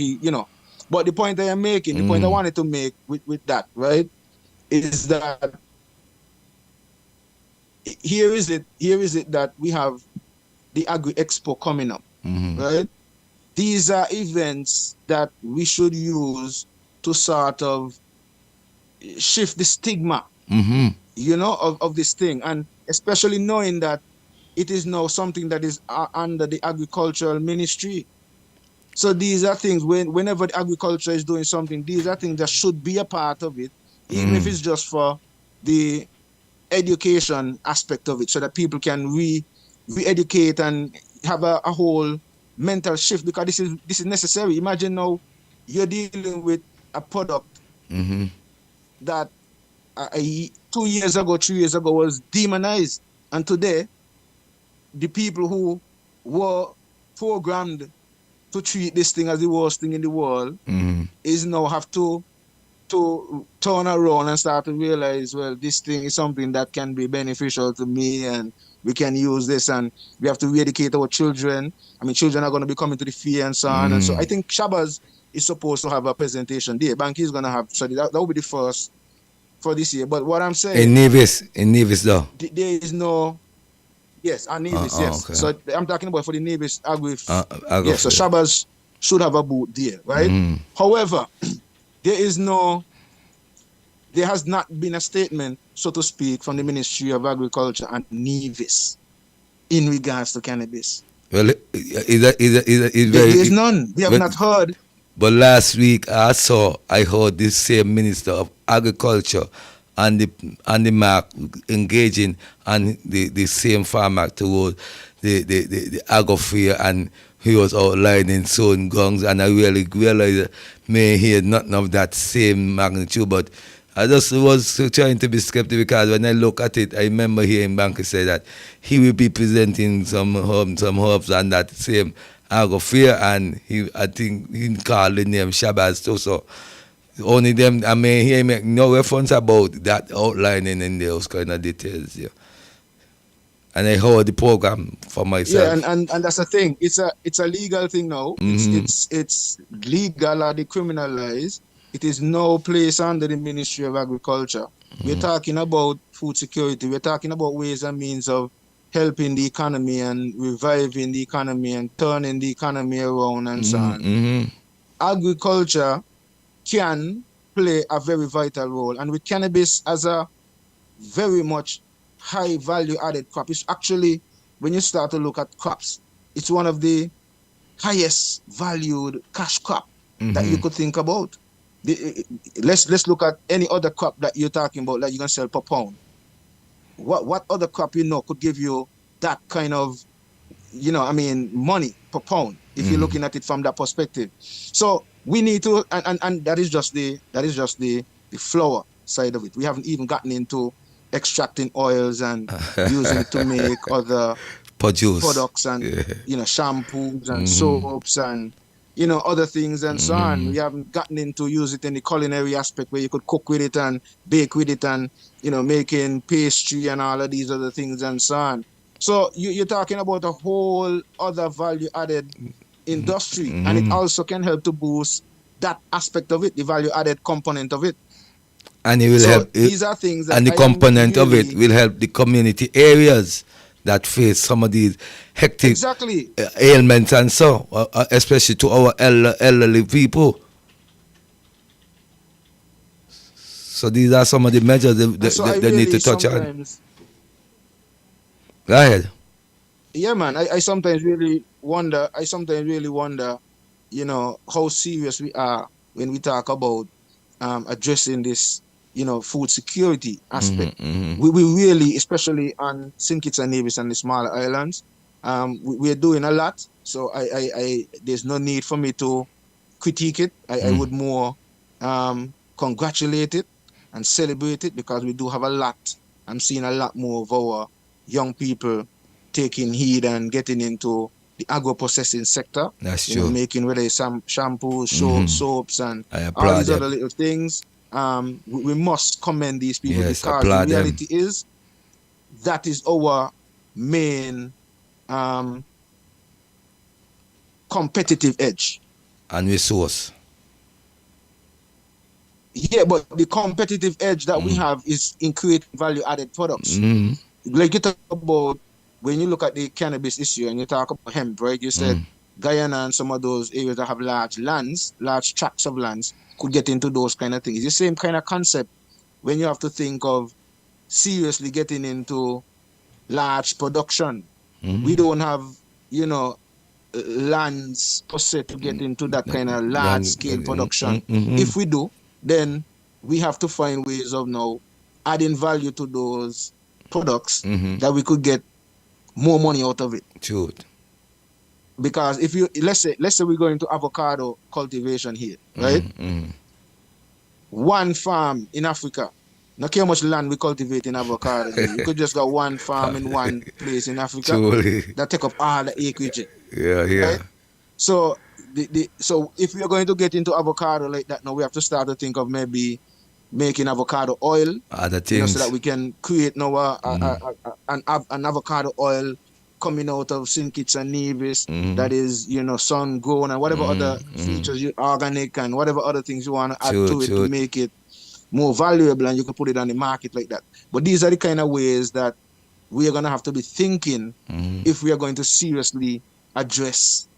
but the point I am making, the point I wanted to make with that, right, is that here is it that we have the Agri Expo coming up, right? These are events that we should use to sort of shift the stigma, of this thing, and especially knowing that it is now something that is under the agricultural ministry. So these are things, whenever the agriculture is doing something, these are things that should be a part of it, even if it's just for the education aspect of it, so that people can re-educate and have a whole mental shift, because this is necessary. Imagine now you're dealing with a product that 2 years ago, 3 years ago was demonized, and today the people who were programmed to treat this thing as the worst thing in the world is now have to turn around and start to realize, well, this thing is something that can be beneficial to me and we can use this, and we have to re-educate our children. I mean, children are going to be coming to the fair and so on. And so I think Shabazz is supposed to have a presentation there. Banky is going to have, so that will be the first for this year. But what I'm saying... In Nevis though? There is no... Yes, and Nevis, yes. Okay. So I'm talking about for the Nevis Agri. Yes, so Shabazz should have a booth there, right? However, there has not been a statement, so to speak, from the Ministry of Agriculture and Nevis in regards to cannabis. Well, there is none. We have not heard. But last week I heard this same Minister of Agriculture and the mark engaging on the same farmer toward the agro fair, and he was outlining certain guns, and I really realized may hear nothing of that same magnitude, but I just was trying to be skeptical, because when I look at it, I remember hearing Banky say that he will be presenting some herbs on that same agro fair, and I think he called the name Shabazz too, so only them, I mean, he make no reference about that outlining in those kind of details. Yeah. And I heard the program for myself. Yeah, and that's the thing. It's a legal thing now. It's legal or decriminalized. It is no place under the Ministry of Agriculture. We're talking about food security. We're talking about ways and means of helping the economy and reviving the economy and turning the economy around and so on. Agriculture can play a very vital role. And with cannabis as a very much high value added crop, it's actually, when you start to look at crops, it's one of the highest valued cash crop that you could think about. Let's look at any other crop that you're talking about that you can sell per pound. What other crop could give you that kind of money per pound if you're looking at it from that perspective? So we need to, and that is just the flower side of it. We haven't even gotten into extracting oils and using it to make other products and shampoos and soaps and other things and so on. We haven't gotten into use it in the culinary aspect where you could cook with it and bake with it and making pastry and all of these other things and so on. So you're talking about a whole other value added industry, and it also can help to boost that aspect of it, the value added component of it. And it will help. These are things that and the component of it will help the community areas that face some of these hectic ailments and so, especially to our elderly people. So these are some of the measures they need to touch on. Go ahead. Yeah, man. I sometimes really wonder. How serious we are when we talk about addressing this, food security aspect. We really, especially on St. Kitts and Nevis and the smaller islands, we're doing a lot. So I there's no need for me to critique it. I would more congratulate it and celebrate it, because we do have a lot. I'm seeing a lot more of our young people taking heed and getting into the agro-processing sector. That's true. Making whether it's some shampoos, soaps, and all these other little things. We must commend these people, because the reality is that is our main competitive edge. And resource. Yeah, but the competitive edge that we have is in creating value-added products. Like you talk about, when you look at the cannabis issue and you talk about hemp, right? You said Guyana and some of those areas that have large lands, large tracts of lands, could get into those kind of things. It's the same kind of concept when you have to think of seriously getting into large production. We don't have, lands per se to get into that kind of large-scale production. If we do, then we have to find ways of now adding value to those products that we could get more money out of it. True. Because if you let's say we're going to avocado cultivation here, right? One farm in Africa, not care how much land we cultivate in avocado. You could just got one farm in one place in Africa that take up all the acreage. Right? So so if we are going to get into avocado like that, now we have to start to think of maybe making avocado oil, other things, so that we can create now an avocado oil coming out of St. Kitts and Nevis that is, sun grown and whatever other features, organic and whatever other things you want to add to it to make it more valuable, and you can put it on the market like that. But these are the kind of ways that we are going to have to be thinking if we are going to seriously address,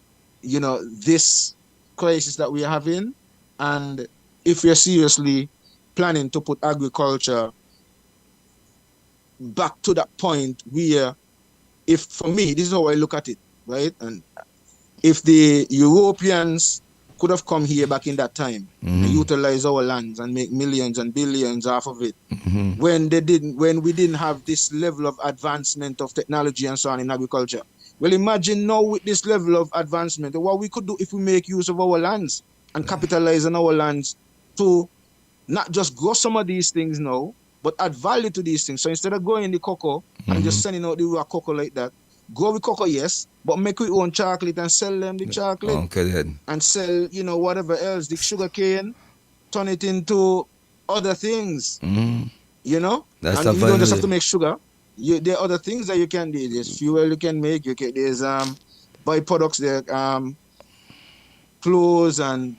this crisis that we are having, and if we are seriously planning to put agriculture back to that point where, if for me, this is how I look at it, right? And if the Europeans could have come here back in that time and utilize our lands and make millions and billions off of it, when we didn't have this level of advancement of technology and so on in agriculture. Well, imagine now with this level of advancement, what we could do if we make use of our lands and capitalize on our lands to not just grow some of these things now, but add value to these things. So instead of growing the cocoa and just sending out the raw cocoa like that, grow the cocoa, yes, but make your own chocolate and sell them the chocolate. Okay, then. And sell, whatever else, the sugar cane, turn it into other things. That's and you don't just have to make sugar. There are other things that you can do. There's fuel you can make. There's byproducts there, clothes, and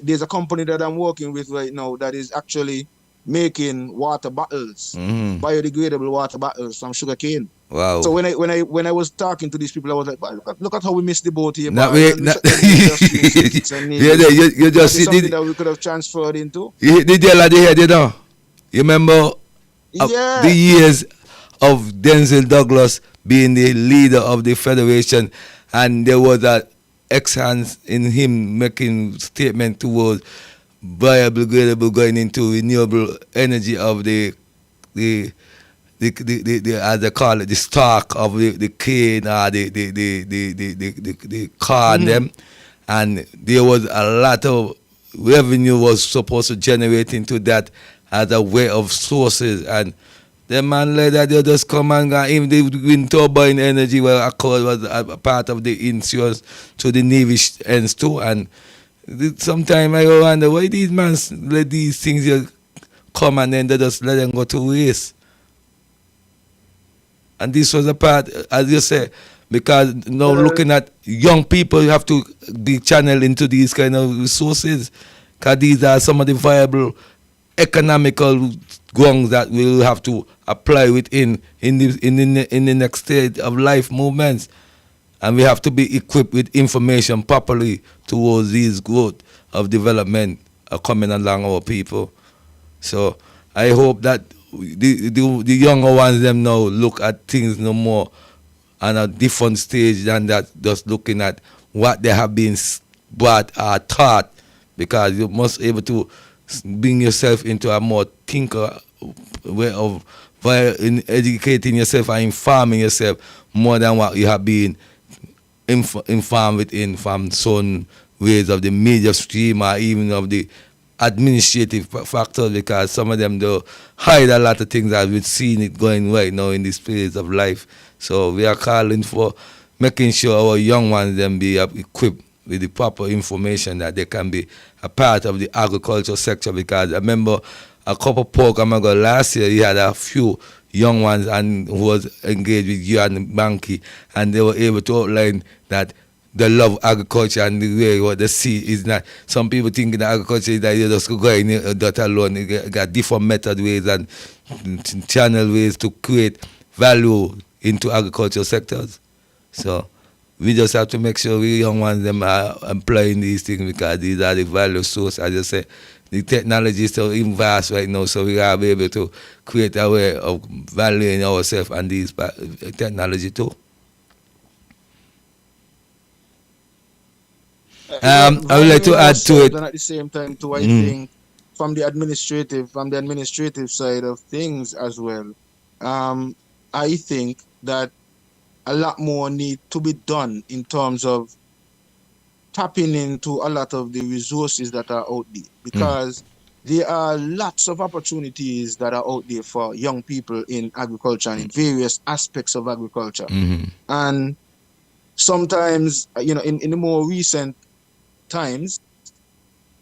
there's a company that I'm working with right now that is actually making water bottles, biodegradable water bottles from sugarcane. Wow. So when I was talking to these people, I was like, look at how we missed the boat here. Not boy. we, And not, yeah, you just see something that we could have transferred into. You hit the deal at the head, you know. You remember the years of Denzel Douglas being the leader of the federation, and there was a excellence in him making statement towards biodegradable going into renewable energy of the as they call it, the stock of the cane or the car and them, and there was a lot of revenue was supposed to generate into that as a way of sources, and the man like that they just come and go. Even the wind turbine energy was a part of the insurance to the Navy ends too, and sometimes I wonder why these men let these things just come and then they just let them go to waste. And this was a part, as you say, because now looking at young people, you have to be channeled into these kind of resources, because these are some of the viable economical grounds that we will have to apply within in the next stage of life movements. And we have to be equipped with information properly towards these growth of development coming along our people. So I hope that the younger ones them now look at things no more on a different stage than that, just looking at what they have been brought or taught, because you must be able to bring yourself into a more thinker way of in educating yourself and informing yourself more than what you have been informed within from some ways of the media stream or even of the administrative factors, because some of them do hide a lot of things that we've seen it going right now in this phase of life. So we are calling for making sure our young ones them be equipped with the proper information that they can be a part of the agricultural sector, because I remember a couple of programs ago last year, you had a few young ones and who was engaged with you and Banky, and they were able to outline that they love agriculture and the way what they see is not. Some people think that agriculture is that you just go in that alone. You got different method ways and channel ways to create value into agricultural sectors. So we just have to make sure we young ones them are employing these things, because these are the value source. As I say, the technology is so vast right now, so we gotta be able to create a way of valuing ourselves and these technology too. I would like to add to it. And at the same time, too, I think from the administrative side of things as well, I think that a lot more need to be done in terms of tapping into a lot of the resources that are out there, because there are lots of opportunities that are out there for young people in agriculture and in various aspects of agriculture. And sometimes, in the more recent times,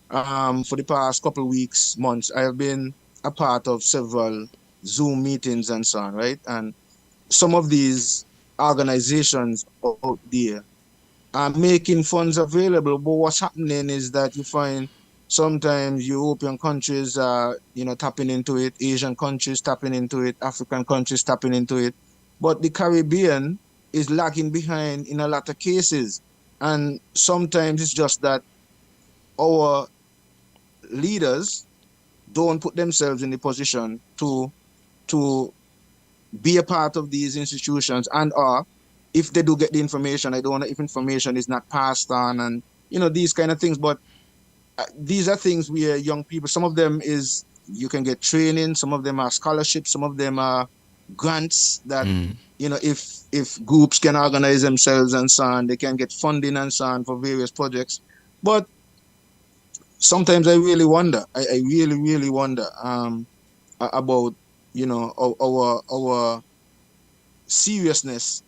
for the past couple of weeks, months, I have been a part of several Zoom meetings and so on, right? And some of these organizations out there are making funds available, but what's happening is that you find sometimes European countries are, tapping into it, Asian countries tapping into it, African countries tapping into it, but the Caribbean is lagging behind in a lot of cases. And sometimes it's just that our leaders don't put themselves in the position to be a part of these institutions, and if they do get the information, I don't know if information is not passed on, and these kind of things. But these are things where young people, some of them is you can get training, some of them are scholarships, some of them are grants that if groups can organize themselves and so on, they can get funding and so on for various projects. But sometimes I really wonder, I really wonder about our seriousness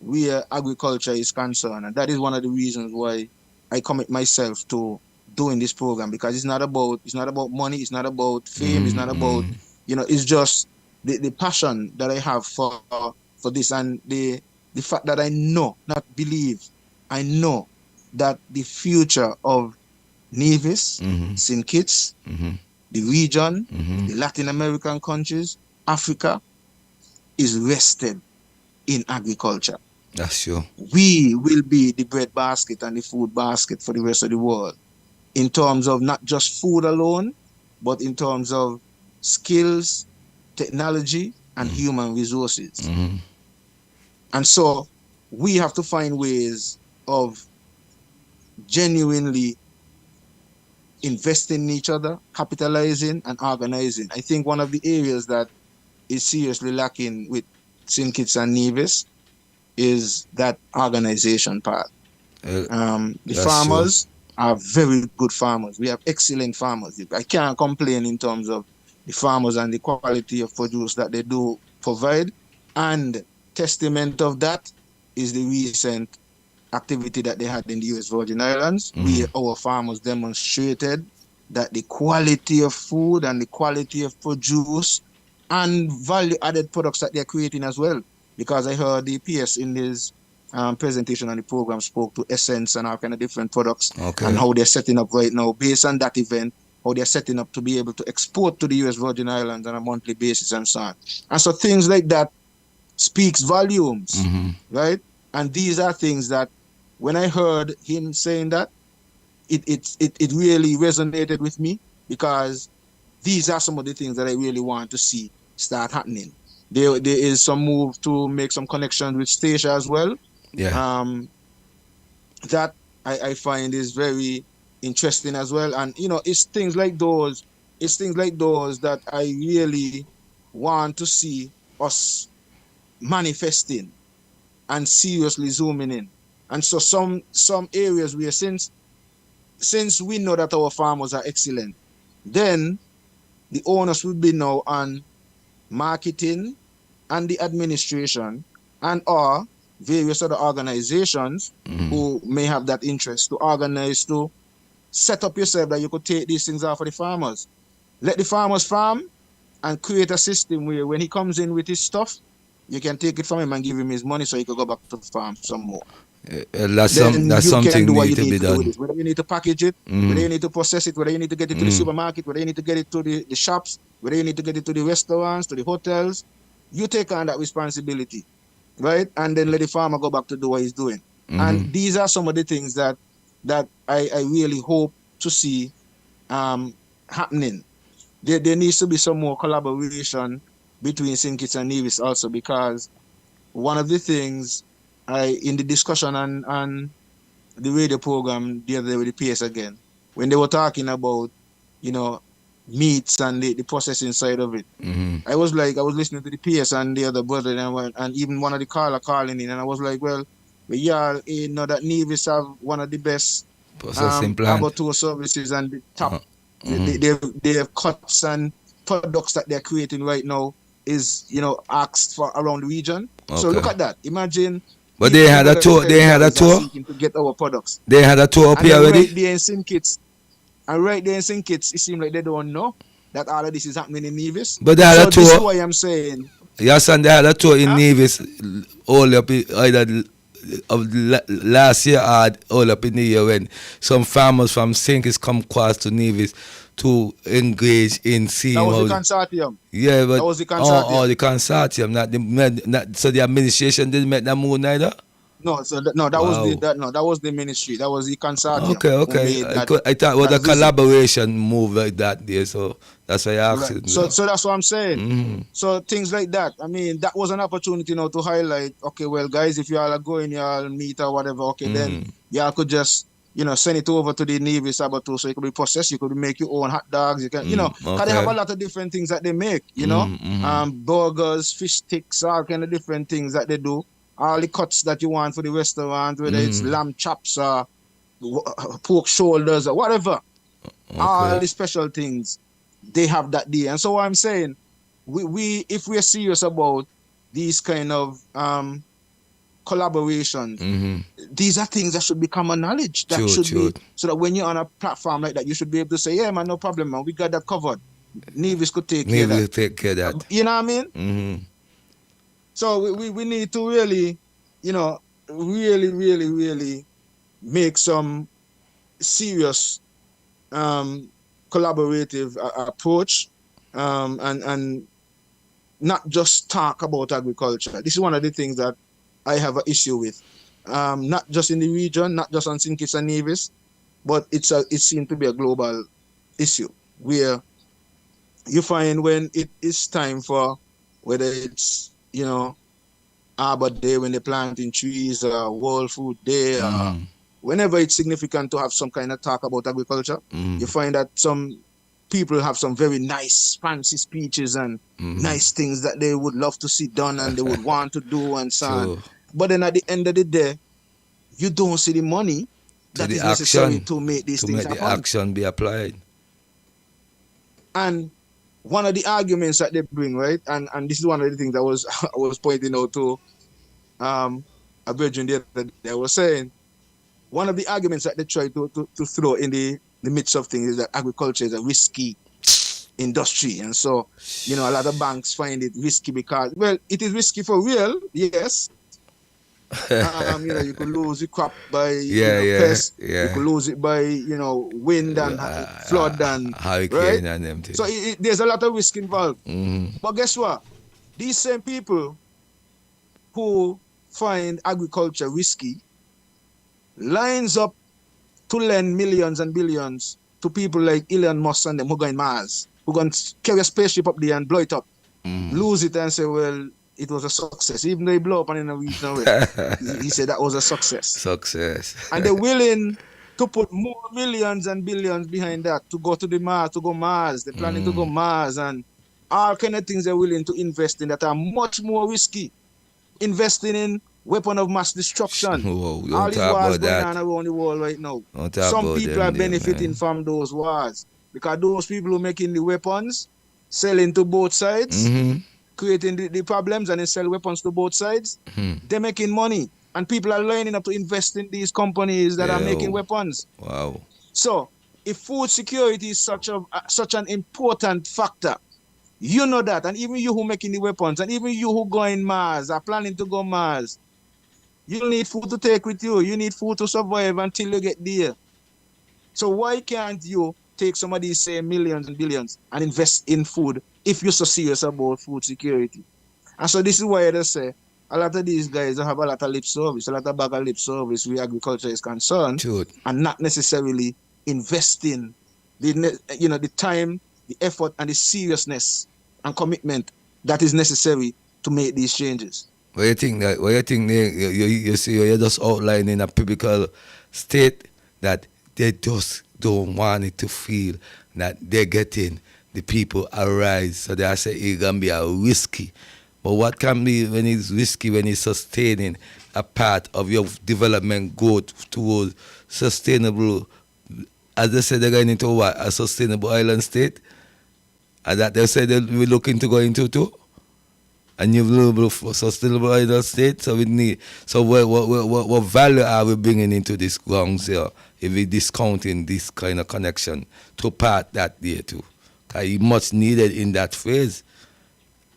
where agriculture is concerned, and that is one of the reasons why I commit myself to doing this program, because it's not about money, it's not about fame, it's not about it's just the passion that I have for this, and the fact that I know, not believe, I know that the future of Nevis, St. Kitts, the region, the the Latin American countries, Africa, is rested in agriculture. That's true. We will be the bread basket and the food basket for the rest of the world in terms of not just food alone, but in terms of skills, technology, and human resources. Mm-hmm. And so we have to find ways of genuinely investing in each other, capitalizing and organizing. I think one of the areas that is seriously lacking with St. Kitts and Nevis is that organization part. The farmers are very good farmers. We have excellent farmers. I can't complain in terms of the farmers and the quality of produce that they do provide. And testament of that is the recent activity that they had in the U.S. Virgin Islands. Our farmers demonstrated that the quality of food and the quality of produce and value-added products that they're creating as well. Because I heard the PS in his presentation on the program spoke to Essence and all kind of different products and how they're setting up right now based on that event, how they're setting up to be able to export to the U.S. Virgin Islands on a monthly basis and so on. And so things like that speaks volumes, right? And these are things that when I heard him saying that, it really resonated with me, because these are some of the things that I really want to see start happening. There is some move to make some connections with Stacia as well. Yeah. That I find is very interesting as well. And it's things like those that I really want to see us manifesting and seriously zooming in. And so some areas where since we know that our farmers are excellent, then the onus would be now on marketing and the administration and or various other organizations who may have that interest to organize, to set up yourself that you could take these things off of the farmers. Let the farmers farm and create a system where when he comes in with his stuff, you can take it from him and give him his money so he could go back to farm some more. That's something need to be done. Whether you need to package it, whether you need to process it, whether you need to get it to the supermarket, whether you need to get it to the shops, whether you need to get it to the restaurants, to the hotels, you take on that responsibility, right? And then let the farmer go back to do what he's doing. And these are some of the things that I really hope to see happening. There needs to be some more collaboration between St. Kitts and Nevis also, because one of the things in the discussion on the radio program the other day with the PS again, when they were talking about, meats and the processing side of it, I was listening to the PS and the other brother and even one of the caller calling in, and I was like, well, y'all know that Nevis have one of the best processing plant abattoir services and the top. They have cuts and products that they're creating right now is asked for around the region. So look at that. Imagine. But they had a tour. They had a tour to get our products. They had a tour up here already. Right there in St. Kitts, it seems like they don't know that all of this is happening in Nevis. But they had a tour. This is why I'm saying. Yes, and they had a tour in Nevis all up either of last year or all up in the year when some farmers from St. Kitts come across to Nevis to engage in seeing. That was the consortium. Yeah, but that was the consortium. The consortium. Not so the administration didn't make that move neither. No, so that was the ministry. That was the consortium. Okay. I thought it was a collaboration move like that there, so that's why I asked right. it. So that's what I'm saying. So things like that. I mean, that was an opportunity now to highlight. Okay, well, guys, if you all are going, you all meet or whatever. Okay, then y'all could just send it over to the Nevis abattoir so it could be processed. You could make your own hot dogs. You can, because they have a lot of different things that they make. Burgers, fish sticks, all kind of different things that they do. All the cuts that you want for the restaurant, whether it's lamb chops or pork shoulders or whatever. All the special things, they have that there. And so what I'm saying, we if we're serious about these kind of collaborations, these are things that should be common knowledge. That should be, so that when you're on a platform like that, you should be able to say, yeah, man, no problem, man. We got that covered. Nevis could take care of that. You know what I mean? So we need to really, really make some serious collaborative approach and not just talk about agriculture. This is one of the things that I have an issue with. Not just in the region, not just on St. Kitts and Nevis, but it seems to be a global issue where you find when it is time for, whether it's, Arbor Day when they're planting trees, or World Food Day, whenever it's significant to have some kind of talk about agriculture, you find that some people have some very nice, fancy speeches and nice things that they would love to see done and they would want to do and so on. But then at the end of the day, you don't see the money that is necessary to make these things happen. To make the action be applied. And one of the arguments that they bring, right, and this is one of the things that I was pointing out to a virgin the other day. I was saying, one of the arguments that they try to throw in the midst of things is that agriculture is a risky industry. And so, a lot of banks find it risky because, well, it is risky for real, yes. You could lose the crop by pests. You could lose it by wind and flood and hurricane right? and them things. So there's a lot of risk involved. But guess what? These same people who find agriculture risky lines up to lend millions and billions to people like Elon Musk and them who go in Mars, who going to carry a spaceship up there and blow it up, lose it and say, well, it was a success. Even though he blew up and in a week now, he said that was a success. Success. And they're willing to put more millions and billions behind that to go to the Mars, to go Mars. They're planning to go Mars and all kind of things they're willing to invest in that are much more risky. Investing in weapon of mass destruction. Whoa, all these wars going on around the world right now. Some people are benefiting from those wars because those people who are making the weapons, selling to both sides, creating the problems and they sell weapons to both sides, they're making money. And people are lining up to invest in these companies that are making weapons. Wow. So, if food security is such an important factor, you know that, and even you who making the weapons, and even you who going Mars, are planning to go Mars, you need food to take with you. You need food to survive until you get there. So why can't you take some of these, say, millions and billions and invest in food if you're so serious about food security? And so this is why they say a lot of these guys have a lot of lip service, a lot of bag of lip service where agriculture is concerned, and not necessarily investing the time, the effort, and the seriousness and commitment that is necessary to make these changes. What you think you see you're just outlining a typical state that they just don't want it to feel that they're getting the people arise. So they say it's gonna be a risky. But what can be when it's risky when it's sustaining a part of your development goal towards sustainable, as they said they're going into what? A sustainable island state? And that they said we're looking to go into too? A new sustainable island state. So we need. So what value are we bringing into this grounds here if we're discounting this kind of connection to part that there too? Because it's much needed in that phase.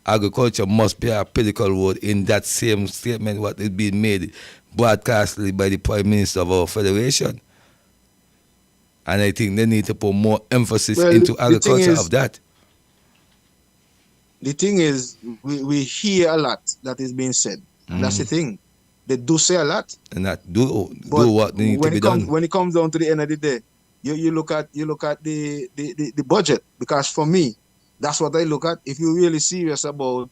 Agriculture must play a critical role in that same statement what is being made broadcastly by the Prime Minister of our Federation. And I think they need to put more emphasis into agriculture of that. The thing is, we hear a lot that is being said. And that's the thing. They do say a lot. And that do what they need to be done. When it comes down to the end of the day, you look at the budget. Because for me, that's what I look at. If you're really serious about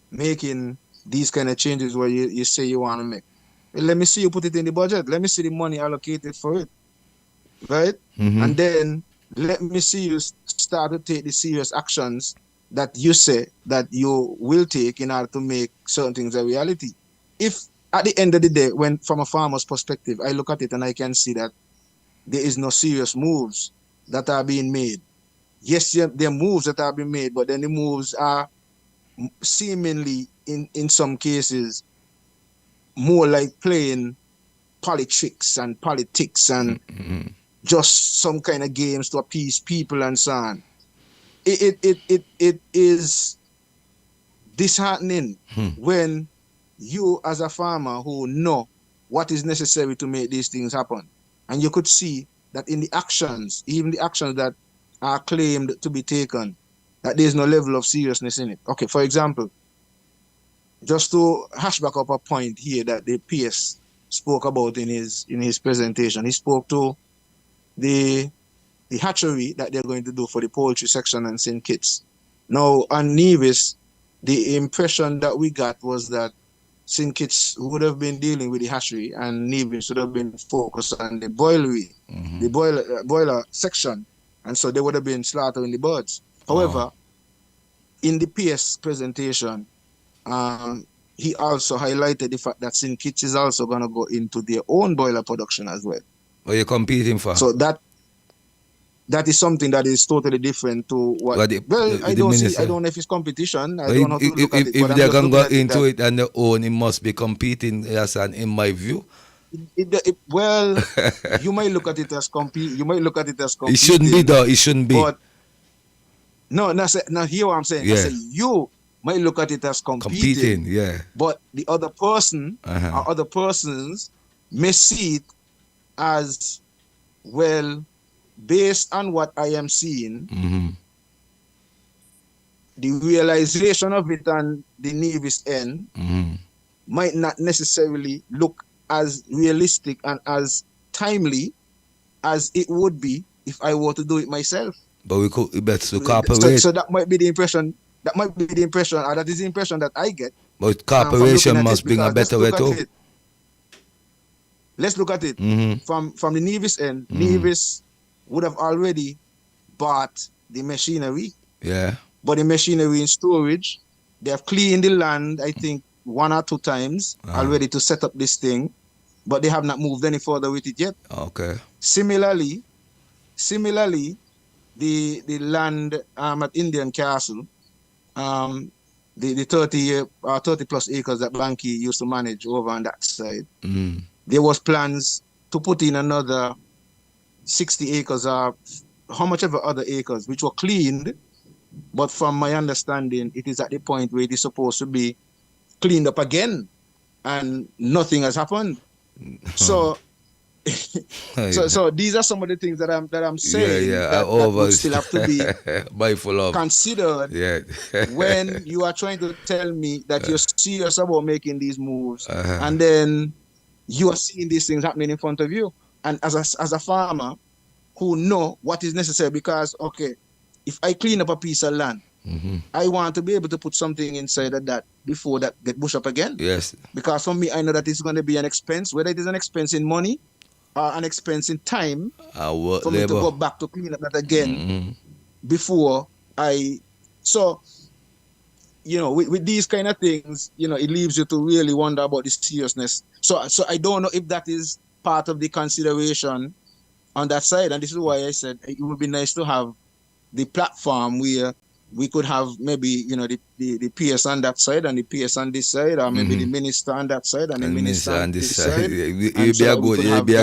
making these kind of changes where you say you want to make, well, let me see you put it in the budget. Let me see the money allocated for it. Right? And then let me see you start to take the serious actions that you say that you will take in order to make certain things a reality. If at the end of the day, when from a farmer's perspective, I look at it and I can see that there is no serious moves that are being made. Yes, there are moves that are being made, but then the moves are seemingly, in some cases, more like playing politics and just some kind of games to appease people and so on. It is disheartening when you as a farmer who know what is necessary to make these things happen, and you could see that in the actions, even the actions that are claimed to be taken, that there's no level of seriousness in it. Okay, for example, just to hash back up a point here that the PS spoke about in his presentation, he spoke to the hatchery that they're going to do for the poultry section and St. Kitts. Now, on Nevis, the impression that we got was that St. Kitts would have been dealing with the hatchery and Nevis would have been focused on the boilery, the boiler section, and so they would have been slaughtering the birds. However, in the PS presentation, he also highlighted the fact that St. Kitts is also going to go into their own boiler production as well. What are you competing for? So that is something that is totally different to what. I don't know if it's competition. I don't know how to look at it. If they're going to go into it on their own, it must be competing, yes, and in my view. Well, you might look at it as compete. You might look at it as competing. It shouldn't be, though. It shouldn't be. But no, hear what I'm saying. I say you might look at it as competing. Yeah. But the other person or other persons may see it as, well, based on what I am seeing, the realization of it on the Nevis end might not necessarily look as realistic and as timely as it would be if I were to do it myself. But we could better cooperate. So that might be the impression. That might be the impression, or that is the impression that I get. But cooperation must bring a better way too. Let's look at it from the Nevis end. Nevis would have already bought the machinery. Yeah. But the machinery in storage, they have cleaned the land, I think, 1 or 2 times already to set up this thing, but they have not moved any further with it yet. Okay. Similarly, the land at Indian Castle, the 30 plus acres that Banky used to manage over on that side, there was plans to put in another 60 acres or how much ever other acres, which were cleaned, but from my understanding, it is at the point where it is supposed to be cleaned up again, and nothing has happened. So, so these are some of the things that I'm saying that would still have to be mindful of, considered when you are trying to tell me that you're serious about making these moves, and then you are seeing these things happening in front of you. And as a farmer who know what is necessary, because okay, if I clean up a piece of land, I want to be able to put something inside of that before that get bush up again. Yes. Because for me, I know that it's going to be an expense, whether it is an expense in money or an expense in time for me to go back to clean up that again before I. So, with these kind of things, it leaves you to really wonder about the seriousness. So I don't know if that is part of the consideration on that side. And this is why I said it would be nice to have the platform where we could have maybe, the PS on that side and the PS on this side, or maybe the minister on that side and the minister on this side. You'll be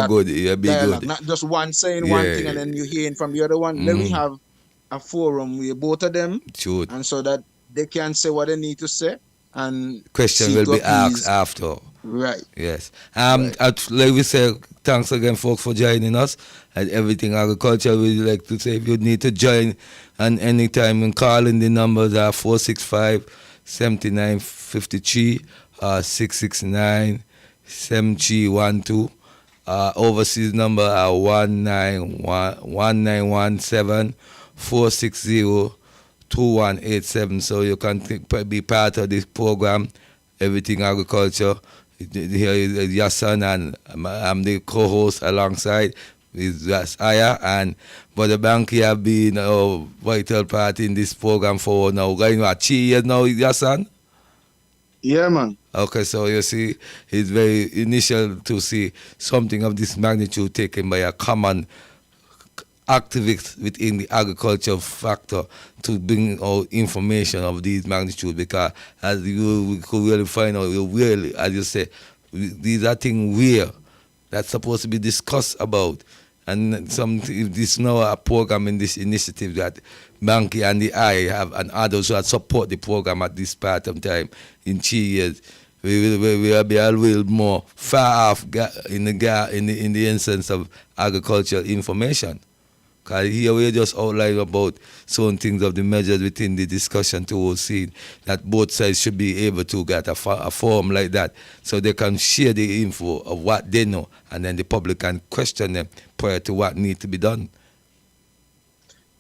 good. Not just one saying one thing and then you hearing from the other one. Let me have a forum where both of them, and so that they can say what they need to say, and question will be asked after. Right. Yes. Like we say, thanks again, folks, for joining us at Everything Agriculture. We'd like to say if you need to join and anytime and call in, the numbers are 465-7953 669-7312. Overseas number are 1917-460-2187. So you can be part of this program, Everything Agriculture. Here is Yassan, and I'm the co-host alongside with Aya, and Brother Banky have been a vital part in this program for now going on 3 years now, Yassan? Yeah, man. Okay, so you see, it's very initial to see something of this magnitude taken by a common activist within the agriculture factor to bring out information of these magnitude, because as we could really find out, really, as you say, these are things where that's supposed to be discussed about. And if this now a program in this initiative that Banky and the I have, and others who support the program at this part of time in 3 years, we will be a little more far off in the instance of agricultural information. Because here we just outline about certain things of the measures within the discussion to see that both sides should be able to get a forum like that so they can share the info of what they know and then the public can question them prior to what needs to be done.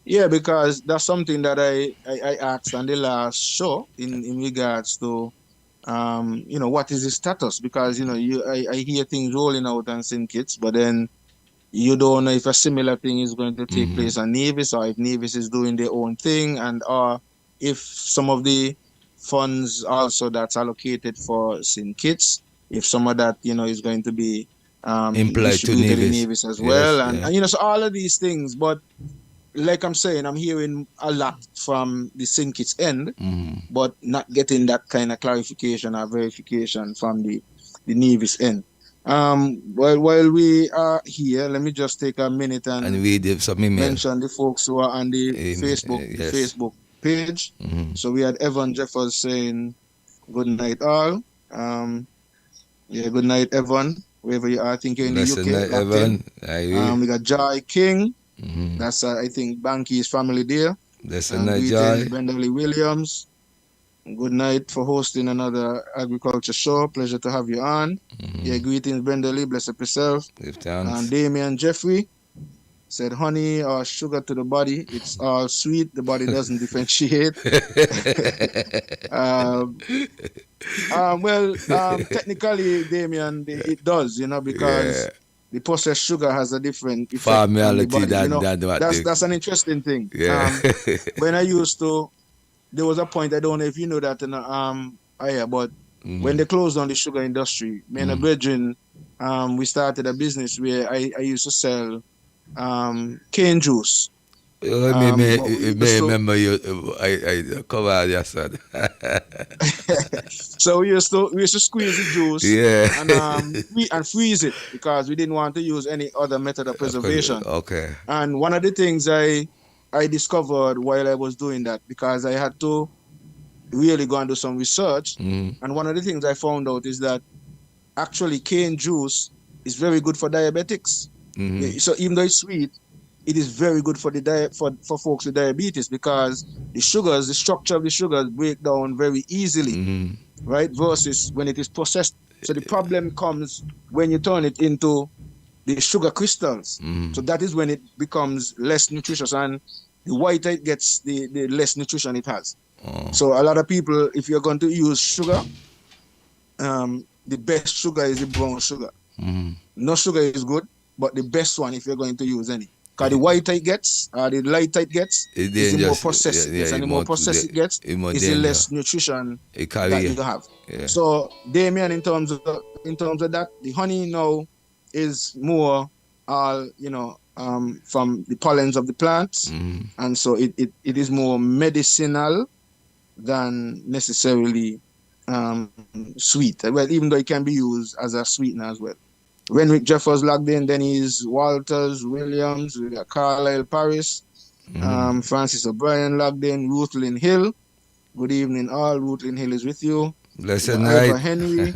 Yeah, because that's something that I asked on the last show in regards to what is the status? Because I hear things rolling out on St. Kitts, but then you don't know if a similar thing is going to take place on Nevis, or if Nevis is doing their own thing, and or if some of the funds also that's allocated for St. Kitts, if some of that is going to be Implied to distributed in Nevis. Nevis as Yes, well, yeah. and so all of these things. But like I'm saying, I'm hearing a lot from the St. Kitts end, but not getting that kind of clarification or verification from the Nevis end. While we are here, let me just take a minute and we did some email. mention the folks who are on the Facebook page. So we had Evan Jeffers saying good night all. Good night Evan, wherever you are. I think you're in the Blessed UK. night, Evan. We got Joy King. That's I think Banky's family there. Blessed night, Joy. Greetings, Benderly Williams. Good night for hosting another agriculture show. Pleasure to have you on. Yeah, greetings, Benderly. Bless up yourself. Give thanks. And Damian Jeffrey said, honey or sugar to the body, it's all sweet. The body doesn't differentiate. Technically, Damian, it does, because the processed sugar has a different effect on the body. That's an interesting thing. Yeah. When I used to, there was a point, I don't know if you know that, but when they closed down the sugar industry, me and a brethren, we started a business where I used to sell cane juice. I remember you. I covered your son. So we used to squeeze the juice, and freeze it because we didn't want to use any other method of preservation. Okay. And one of the things I discovered while I was doing that, because I had to really go and do some research, and one of the things I found out is that actually cane juice is very good for diabetics. So even though it's sweet, it is very good for for folks with diabetes, because the structure of the sugars break down very easily, right? Versus when it is processed. So the problem comes when you turn it into the sugar crystals. So that is when it becomes less nutritious, and the whiter it gets, the less nutrition it has. So a lot of people, if you're going to use sugar, the best sugar is the brown sugar. No sugar is good, but the best one if you're going to use any. Because the whiter it gets, the lighter it gets, is the more processed it gets. And the more processed it gets, is the less nutrition that you have. Yeah. So, Damien, in terms of that, the honey now is more from the pollens of the plants. And so it is more medicinal than necessarily sweet. Well, even though it can be used as a sweetener as well. Renwick Jeffers logged in, Denise Walters, Williams, we got Carlisle Paris, Francis O'Brien logged in, Ruth Lynn Hill. Good evening all. Ruth Lynn Hill is with you. Blessed night. Ivor Henry.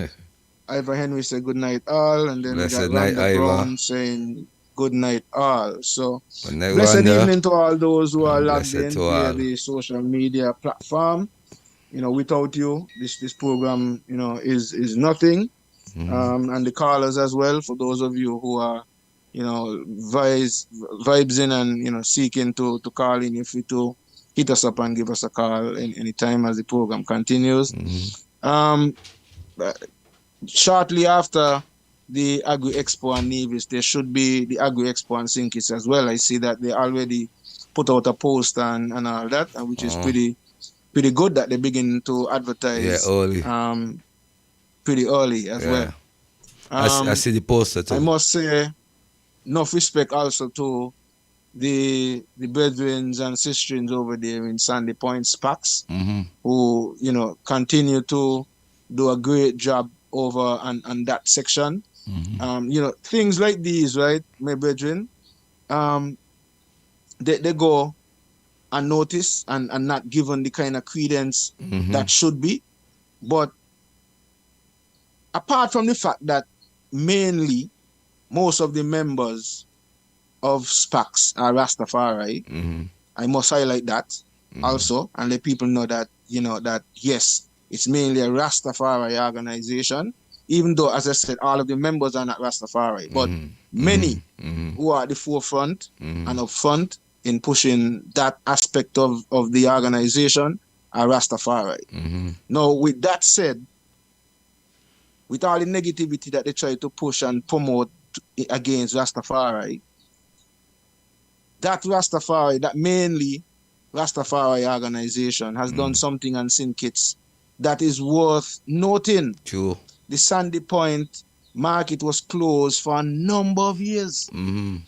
Ivor Henry said good night all. And then Blessed we got night, Rhonda Brown Ivor. saying good night all. So night, blessed Rhonda. evening to all those who are logged in Blessed to via all. the social media platform. Without you, this program, is nothing. And the callers as well, for those of you who are, vibes in and, seeking to call in, you're free to hit us up and give us a call any time as the program continues. Shortly after the Agri Expo and Nevis, there should be the Agri Expo and St. Kitts as well. I see that they already put out a post and all that, and which is pretty good that they begin to advertise. Early. Pretty early as well. I see the poster too. I must say, enough respect also to the brethren and sisters over there in Sandy Point, SPACs, who, continue to do a great job over on that section. Things like these, right, my brethren, they go unnoticed and not given the kind of credence that should be. But apart from the fact that mainly most of the members of SPACs are Rastafari. I must highlight that also and let people know that, that yes, it's mainly a Rastafari organization, even though, as I said, all of the members are not Rastafari, but many who are at the forefront and up front in pushing that aspect of the organization are Rastafari. Now, with that said, with all the negativity that they try to push and promote against Rastafari, that mainly Rastafari organization has done something on St. Kitts that is worth noting. True. The Sandy Point market was closed for a number of years. And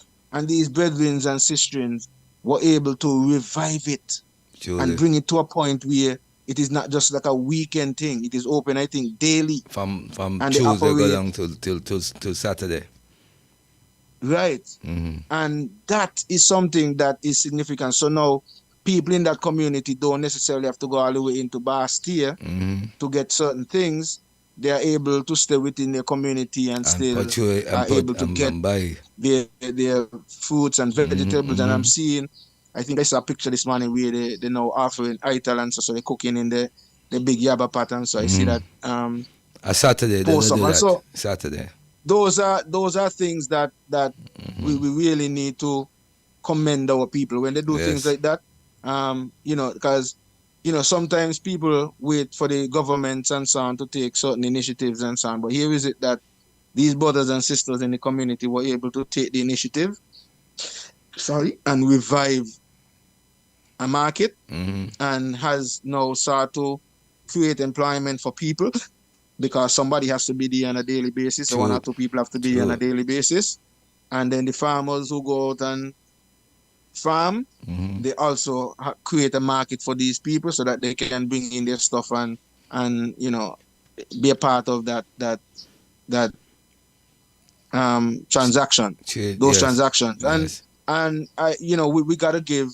these brethren and sisters were able to revive it and bring it to a point where it is not just like a weekend thing. It is open, I think, daily. From Tuesday go down till Saturday. Right. And that is something that is significant. So now people in that community don't necessarily have to go all the way into Bastille to get certain things. They are able to stay within their community and still are able to get their fruits and vegetables. And I'm seeing, I think I saw a picture this morning where they now offering ital and so they're cooking in the big yaba pattern. So I see that a Saturday they do that. So Saturday. Those are things that we really need to commend our people when they do things like that. Because sometimes people wait for the governments and so on to take certain initiatives and so on. But here is it that these brothers and sisters in the community were able to take the initiative, and revive a market and has now started to create employment for people because somebody has to be there on a daily basis. So 1 or 2 people have to be on a daily basis. And then the farmers who go out and farm, they also create a market for these people so that they can bring in their stuff and be a part of that transaction, those transactions. Yes. And we gotta give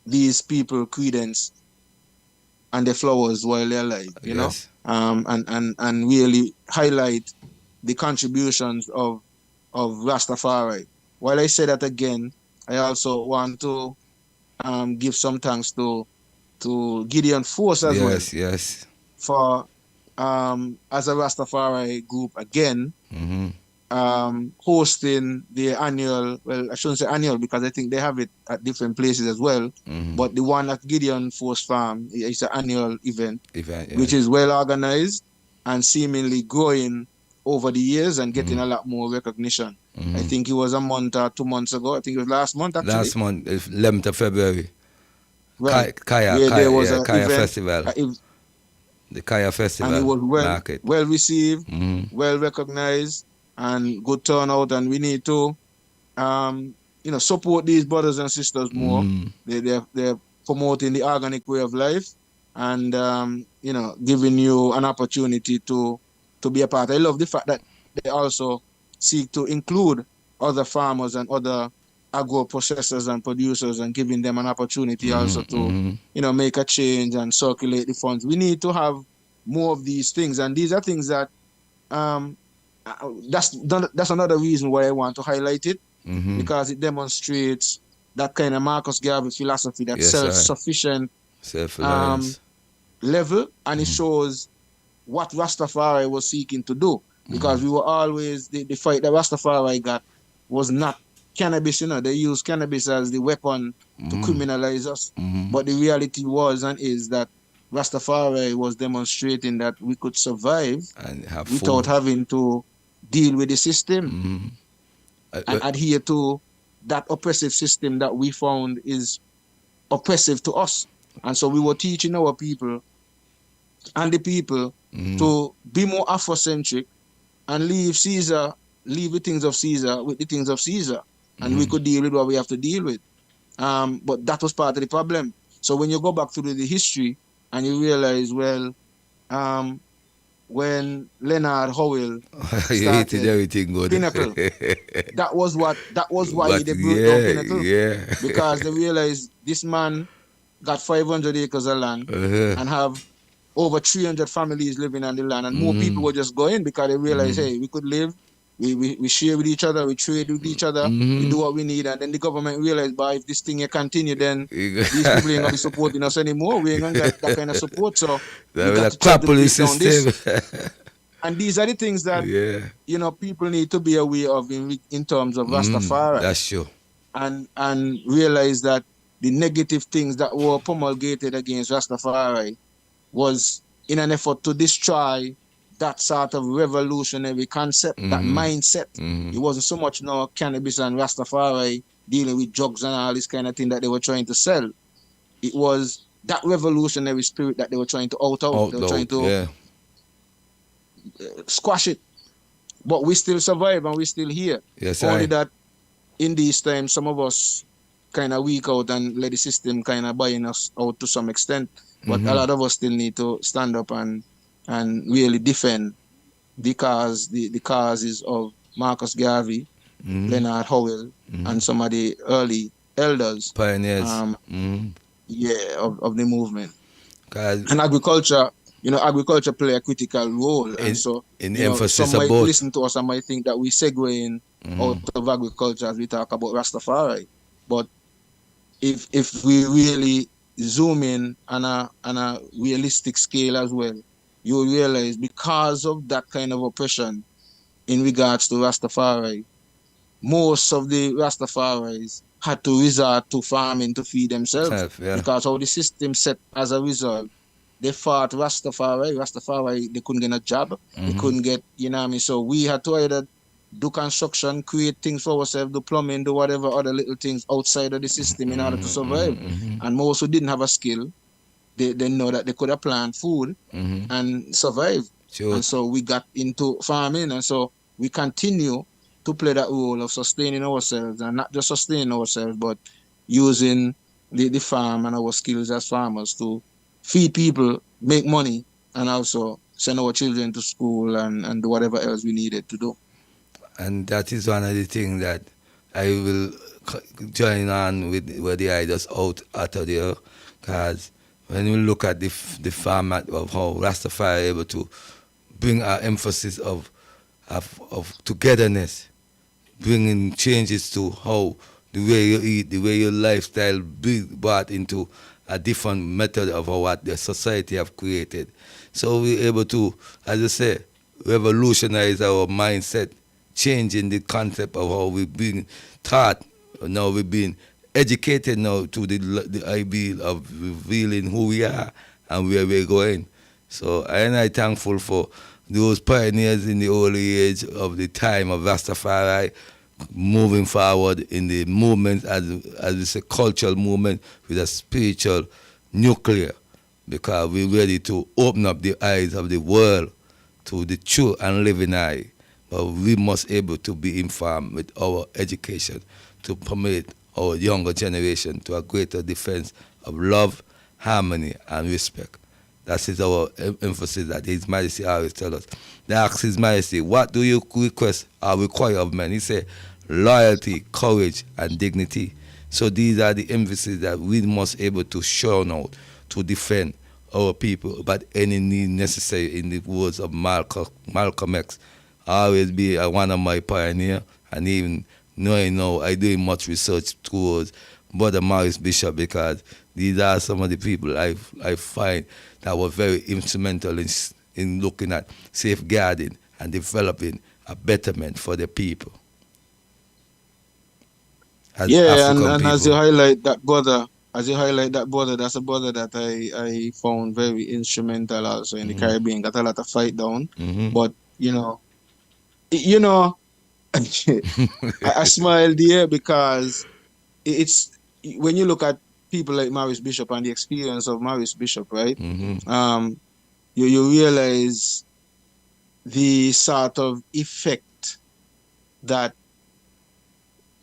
these people credence and their flowers while they're alive, you know, and really highlight the contributions of Rastafari. While I say that again, I also want to give some thanks to Gideon Force as well. Yes. For as a Rastafari group again, hosting the annual, well, I shouldn't say annual because I think they have it at different places as well. But the one at Gideon Force Farm is an annual event, which is well organized and seemingly growing over the years and getting a lot more recognition. I think it was a month or 2 months ago. I think it was last month actually. Last month, 11th of February. Right. Kaya Festival. The Kaya Festival. And it was market. well received, well recognized, and good turnout. And we need to, support these brothers and sisters more. They're promoting the organic way of life, and giving you an opportunity to be a part. I love the fact that they also seek to include other farmers and other agro processors and producers and giving them an opportunity also to make a change and circulate the funds. We need to have more of these things, and these are things that that's another reason why I want to highlight it, because it demonstrates that kind of Marcus Garvey philosophy, that self-sufficient level, and it shows what Rastafari was seeking to do. Because we were always, the fight that Rastafari got was not cannabis, they used cannabis as the weapon to criminalize us. But the reality was and is that Rastafari was demonstrating that we could survive and have without having to deal with the system and adhere to that oppressive system that we found is oppressive to us. And so we were teaching our people and the people to be more Afrocentric and leave the things of Caesar with the things of Caesar. And we could deal with what we have to deal with. But that was part of the problem. So when you go back through the history and you realize, well, when Leonard Howell started everything good. Pinnacle, that was why they brought down Pinnacle. Because they realized this man got 500 acres of land and have over 300 families living on the land, and more people were just going because they realized, hey, we could live we share with each other, we trade with each other, we do what we need, and then the government realize, if this thing you continue, then these people ain't gonna be supporting us anymore. We ain't gonna get that kind of support. So we got to try to break down this. And these are the things that people need to be aware of in terms of Rastafari. That's true. And realize that the negative things that were promulgated against Rastafari was in an effort to destroy that sort of revolutionary concept, that mindset. It wasn't so much cannabis and Rastafari dealing with drugs and all this kind of thing that they were trying to sell. It was that revolutionary spirit that they were trying to they were trying to squash it. But we still survive and we're still here. Yes, only that in these times, some of us kind of weak out and let the system kind of buying us out to some extent. But a lot of us still need to stand up and really defend the causes of Marcus Garvey, Leonard Howell, and some of the early elders, pioneers, of the movement. And agriculture, agriculture play a critical role. And so emphasis some might about listen to us and might think that we segueing out of agriculture as we talk about Rastafari. But if we really zoom in on a realistic scale as well, you realize because of that kind of oppression in regards to Rastafari, most of the Rastafaris had to resort to farming to feed themselves. Because how the system set as a result, they fought Rastafari, they couldn't get a job, they couldn't get, so we had to either do construction, create things for ourselves, do plumbing, do whatever other little things outside of the system in order to survive. And most who didn't have a skill, they know that they could have planned food and survive. Sure. And so we got into farming, and so we continue to play that role of sustaining ourselves, and not just sustaining ourselves, but using the farm and our skills as farmers to feed people, make money, and also send our children to school and do whatever else we needed to do. And that is one of the things that I will join on with where the ideas out of there, because when we look at the format of how Rastafari able to bring our emphasis of togetherness, bringing changes to how the way you eat, the way your lifestyle be brought into a different method of what the society have created. So we're able to, as I say, revolutionize our mindset, changing the concept of how we've been taught. Now we've been educated now to the idea of revealing who we are and where we're going. So I'm thankful for those pioneers in the early age of the time of Rastafari, moving forward in the movement as it's a cultural movement with a spiritual nuclear, because we're ready to open up the eyes of the world to the true and living eye. But we must able to be informed with our education to permit our younger generation to a greater defense of love, harmony, and respect. That is our emphasis that His Majesty always tells us. They ask His Majesty, what do you request or require of men? He said, loyalty, courage, and dignity. So these are the emphases that we must able to show out to defend our people, but any need necessary, in the words of Malcolm X. Always be one of my pioneer, and even knowing now I doing much research towards Brother Maurice Bishop, because these are some of the people I find that were very instrumental in looking at safeguarding and developing a betterment for the people. And as you highlight that brother, that's a brother that I found very instrumental also in the Caribbean. Got a lot of fight down, but I smile there because it's when you look at people like Maurice Bishop and the experience of Maurice Bishop, right? You realize the sort of effect that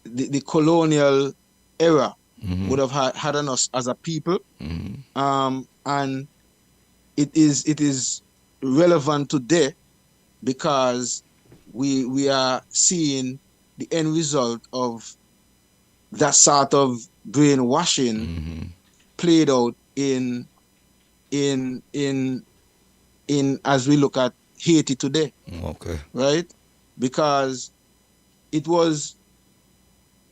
the colonial era would have had on us as a people, and it is relevant today because we are seeing the end result of that sort of brainwashing played out in as we look at Haiti today. Okay. Right? because it was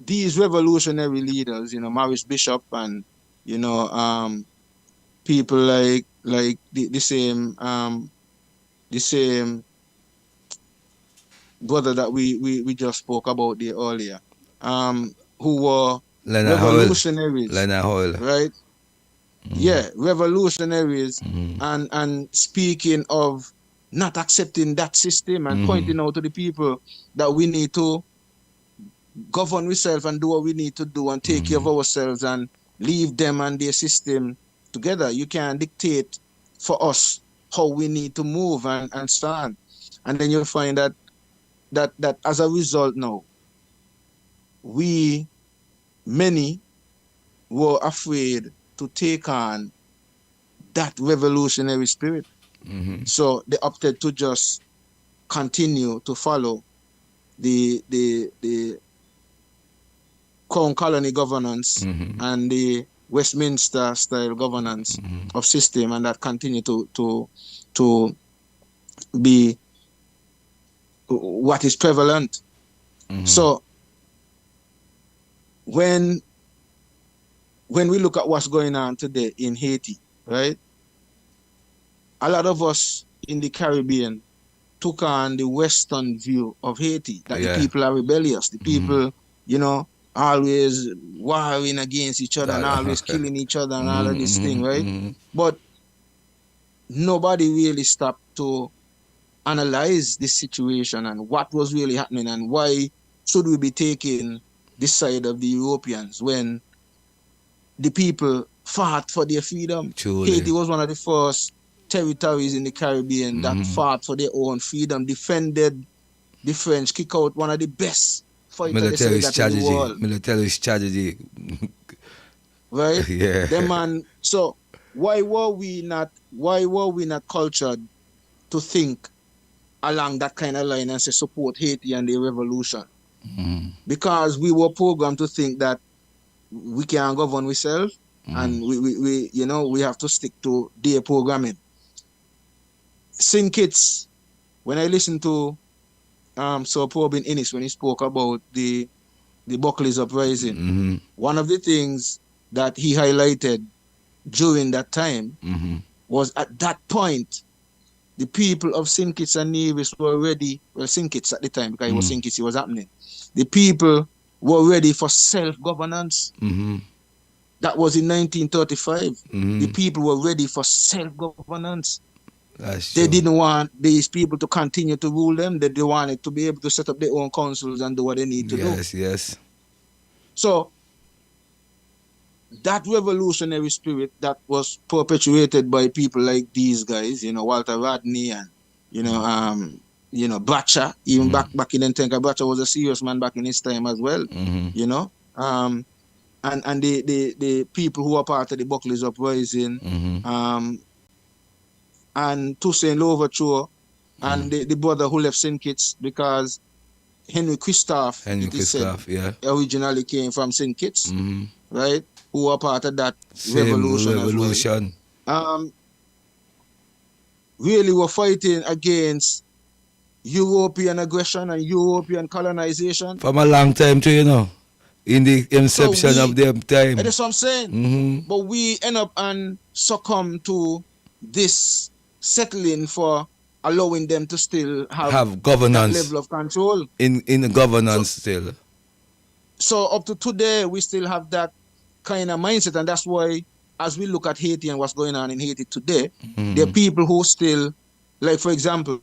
these revolutionary leaders, Maurice Bishop and, people like the same brother that we just spoke about there earlier, who were Leonard revolutionaries, Howell. right? Yeah, revolutionaries, and speaking of not accepting that system and pointing out to the people that we need to govern ourselves and do what we need to do and take care of ourselves and leave them and their system together. You can't dictate for us how we need to move and so on. And then you'll find that as a result now, many were afraid to take on that revolutionary spirit. So they opted to just continue to follow the Crown Colony governance and the Westminster style governance of system, and that continue to be what is prevalent. So when we look at what's going on today in Haiti, right? A lot of us in the Caribbean took on the Western view of Haiti, that the people are rebellious, the people, always warring against each other and always killing each other and all of this thing, right? But nobody really stopped to analyze this situation and what was really happening and why should we be taking this side of the Europeans when the people fought for their freedom. Truly. Haiti was one of the first territories in the Caribbean that fought for their own freedom, defended the French, kick out one of the best fighters military in the world. Military strategy. Right? Yeah. So why were we not cultured to think along that kind of line and say support Haiti and the revolution? Because we were programmed to think that we can't govern ourselves and we have to stick to their programming. St. Kitts, when I listened to Sir Probin Innis when he spoke about the Buckley's uprising, one of the things that he highlighted during that time was at that point the people of St. Kitts and Nevis were ready. Well, St. Kitts at the time, because it was St. Kitts it was happening. The people were ready for self-governance. That was in 1935. The people were ready for self-governance. They didn't want these people to continue to rule them. They wanted to be able to set up their own councils and do what they need to do. Yes. So that revolutionary spirit that was perpetuated by people like these guys, Walter Rodney and Bratcher, even back in the time, Bratcher was a serious man back in his time as well, and the people who were part of the Buckley's uprising, and Toussaint Louverture, and the brother who left St. Kitts, because Henry Christophe originally came from St. Kitts, right? Who were part of that revolution. Really were fighting against European aggression and European colonization. From a long time too, in the inception of their time. That's what I'm saying. But we end up and succumb to this settling for allowing them to still have governance, that level of control. In the governance still. So up to today, we still have that kind of mindset, and that's why as we look at Haiti and what's going on in Haiti today, there are people who still, like for example,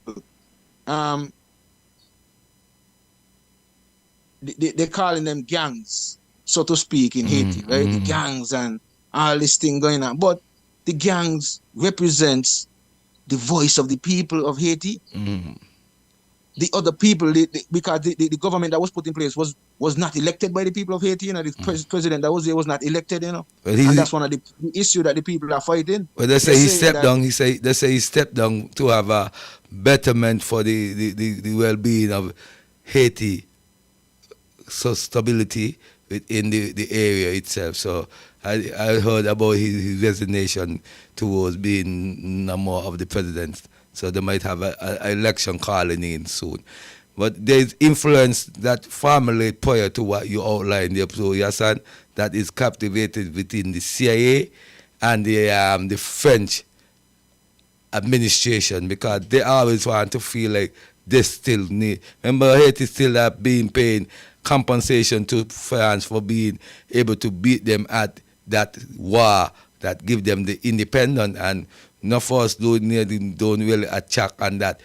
they're calling them gangs, so to speak, in Haiti, right? The gangs and all this thing going on. But the gangs represents the voice of the people of Haiti. The other people, because the government that was put in place was not elected by the people of Haiti. The president that was there was not elected. And that's one of the issue that the people are fighting. Well, they say he stepped down. They say he stepped down to have a betterment for the well-being of Haiti, so stability within the area itself. So I heard about his resignation towards being no more of the president. So they might have an election calling in soon. But there's influence that formulate prior to what you outlined there. So your son that is captivated within the CIA and the French administration, because they always want to feel like they still need. Remember, Haiti still have been paying compensation to France for being able to beat them at that war that give them the independence, and none of us don't really attack on that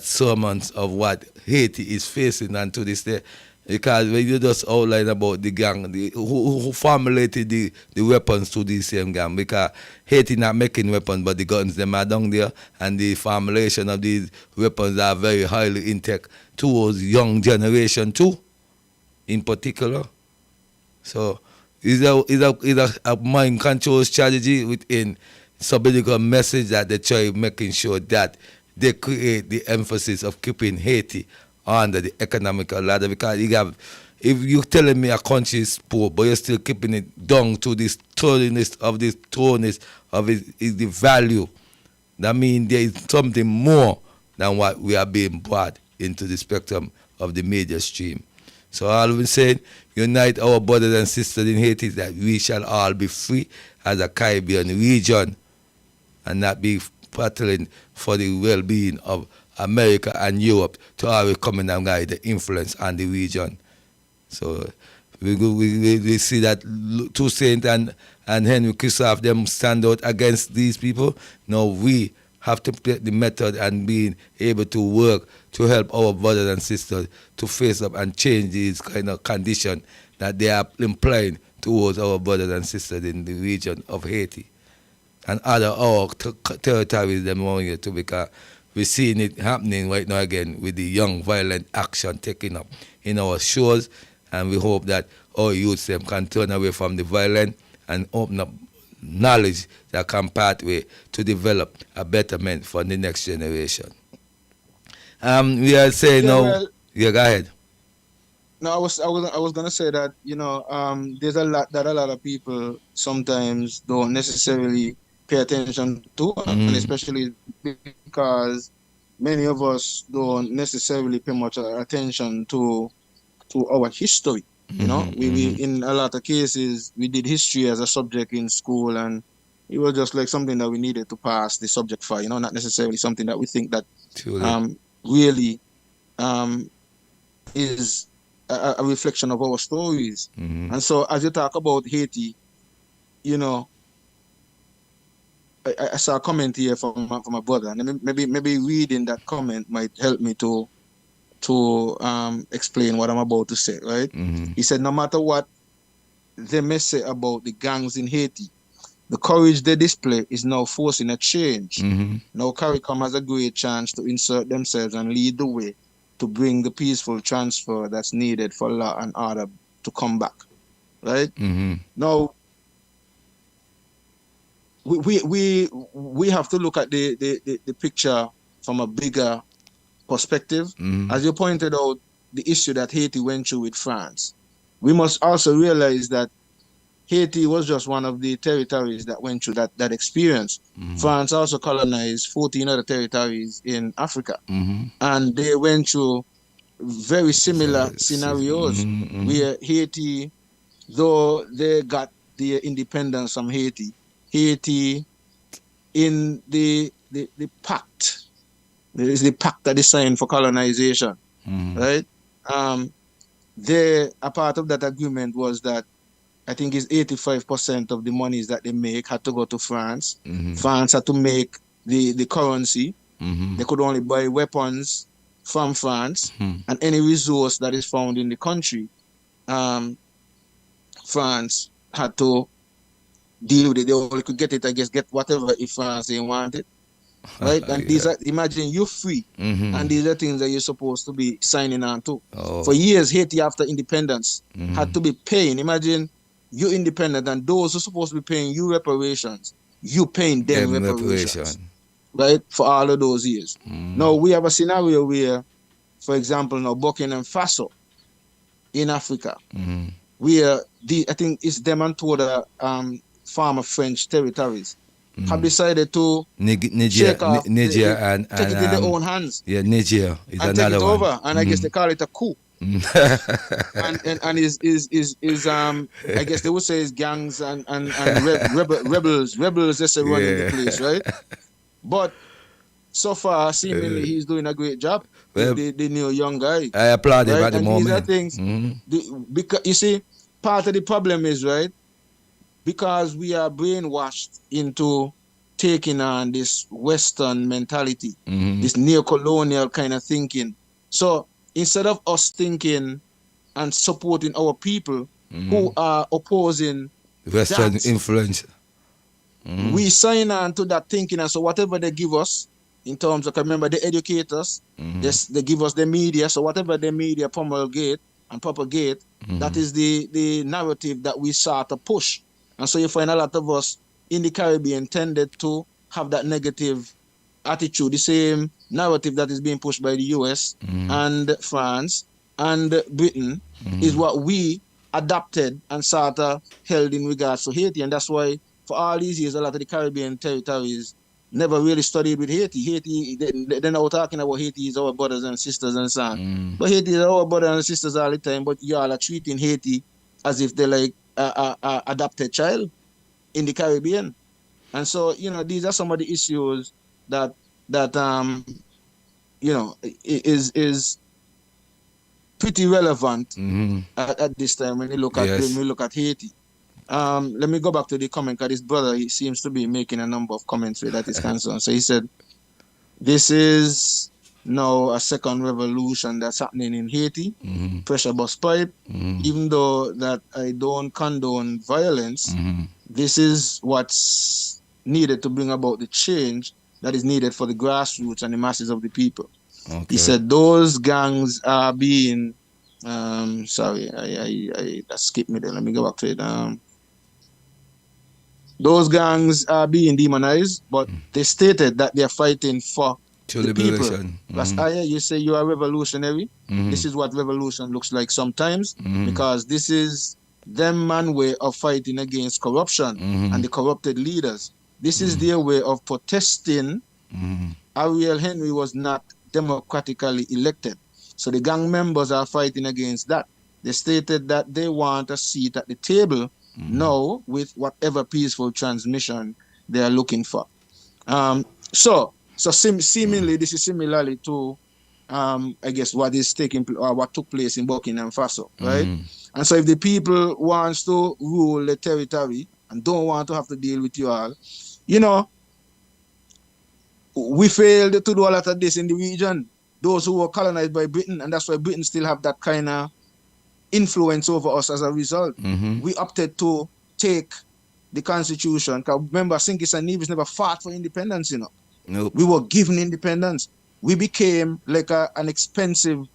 sermons of what Haiti is facing and to this day. Because when you just outline about the gang, who formulated the weapons to this same gang, because Haiti not making weapons, but the guns them are down there, and the formulation of these weapons are very highly in tech towards young generation too, in particular. So it's a mind control strategy within subliminal message that they try making sure that they create the emphasis of keeping Haiti under the economical ladder, because if you're telling me a country is poor, but you're still keeping it down to this thoroughness of the value, that means there is something more than what we are being brought into the spectrum of the media stream. So all we said, unite our brothers and sisters in Haiti, that we shall all be free as a Caribbean region and not be battling for the well-being of America and Europe to always come in and guide the influence on the region. So we see that Toussaint and Henry Christophe them stand out against these people. Now we have to take the method and being able to work to help our brothers and sisters to face up and change these kind of conditions that they are implying towards our brothers and sisters in the region of Haiti and other our territories them around here too, because we're seeing it happening right now again with the young violent action taking up in our shores, and we hope that our youth them can turn away from the violence and open up knowledge that can pathway to develop a betterment for the next generation. We are saying now. Yeah, go ahead. No, I was gonna say that there's a lot of people sometimes don't necessarily pay attention to, and especially because many of us don't necessarily pay much attention to our history. We in a lot of cases we did history as a subject in school, and it was just like something that we needed to pass the subject for. Not necessarily something that we think that really is a reflection of our stories. And so as you talk about Haiti, I saw a comment here from my brother, and maybe reading that comment might help me to explain what I'm about to say, right? He said, no matter what they may say about the gangs in Haiti, the courage they display is now forcing a change. Now CARICOM has a great chance to insert themselves and lead the way to bring the peaceful transfer that's needed for law and order to come back, right? Now, we have to look at the picture from a bigger perspective. As you pointed out, the issue that Haiti went through with France. We must also realize that Haiti was just one of the territories that went through that experience. France also colonized 14 other territories in Africa. And they went through very similar scenarios where Haiti, though they got their independence from Haiti in the pact, there is the pact that they signed for colonization, right? A part of that agreement was that I think it's 85% of the monies that they make had to go to France. France had to make the currency. They could only buy weapons from France, and any resource that is found in the country, France had to deal with it. They only could get it, I guess, get whatever if France didn't want it. Right? And these are, imagine you're free, and these are things that you're supposed to be signing on to. For years, Haiti after independence had to be paying. Imagine you're independent, and those who are supposed to be paying you reparations, you paying them reparations, right? For all of those years. Now we have a scenario where, for example, now Burkina Faso in Africa, where I think it's them and two other former French territories have decided to Niger and take it in their own hands. Yeah, Niger is and another take it one. over. And I guess they call it a coup. and is I guess they would say is gangs and rebels just running the place, right? But so far, seemingly he's doing a great job. The new young guy. I applaud him right? at the and moment. These are things. Because you see, part of the problem is right because we are brainwashed into taking on this Western mentality, this neo-colonial kind of thinking. So instead of us thinking and supporting our people who are opposing Western that, influence, we sign on to that thinking, and so whatever they give us in terms of, remember, they educate us, they give us the media, so whatever the media promulgate and propagate, that is the narrative that we start to push. And so you find a lot of us in the Caribbean tended to have that negative attitude, the same narrative that is being pushed by the US and France and Britain is what we adapted and sort of held in regards to Haiti. And that's why for all these years, a lot of the Caribbean territories never really studied with Haiti. Haiti, they're now talking about Haiti is our brothers and sisters and so on. But Haiti is our brothers and sisters all the time, but you all are treating Haiti as if they're like a adopted child in the Caribbean. And so, you know, these are some of the issues that you know, is pretty relevant at this time when you look at when we look at Haiti. Let me go back to the comment because this brother, he seems to be making a number of comments where that is concerned. So he said, this is now a second revolution that's happening in Haiti, pressure bust pipe. Even though that I don't condone violence, this is what's needed to bring about the change that is needed for the grassroots and the masses of the people. Okay. He said those gangs are being, sorry, I that skipped me there. Let me go back to it. Those gangs are being demonized, but they stated that they are fighting for the people. Plus, you say you are revolutionary. This is what revolution looks like sometimes, because this is them man way of fighting against corruption and the corrupted leaders. This is their way of protesting. Ariel Henry was not democratically elected. So the gang members are fighting against that. They stated that they want a seat at the table now with whatever peaceful transmission they are looking for. So seemingly this is similarly to I guess what is taking or what took place in Burkina Faso, right? And so if the people wants to rule the territory and don't want to have to deal with you all, you know, we failed to do a lot of this in the region. Those who were colonized by Britain, and that's why Britain still have that kind of influence over us as a result. We opted to take the constitution. Because remember, Sinkis and Nevis never fought for independence, you know. Nope. We were given independence. We became like an expensive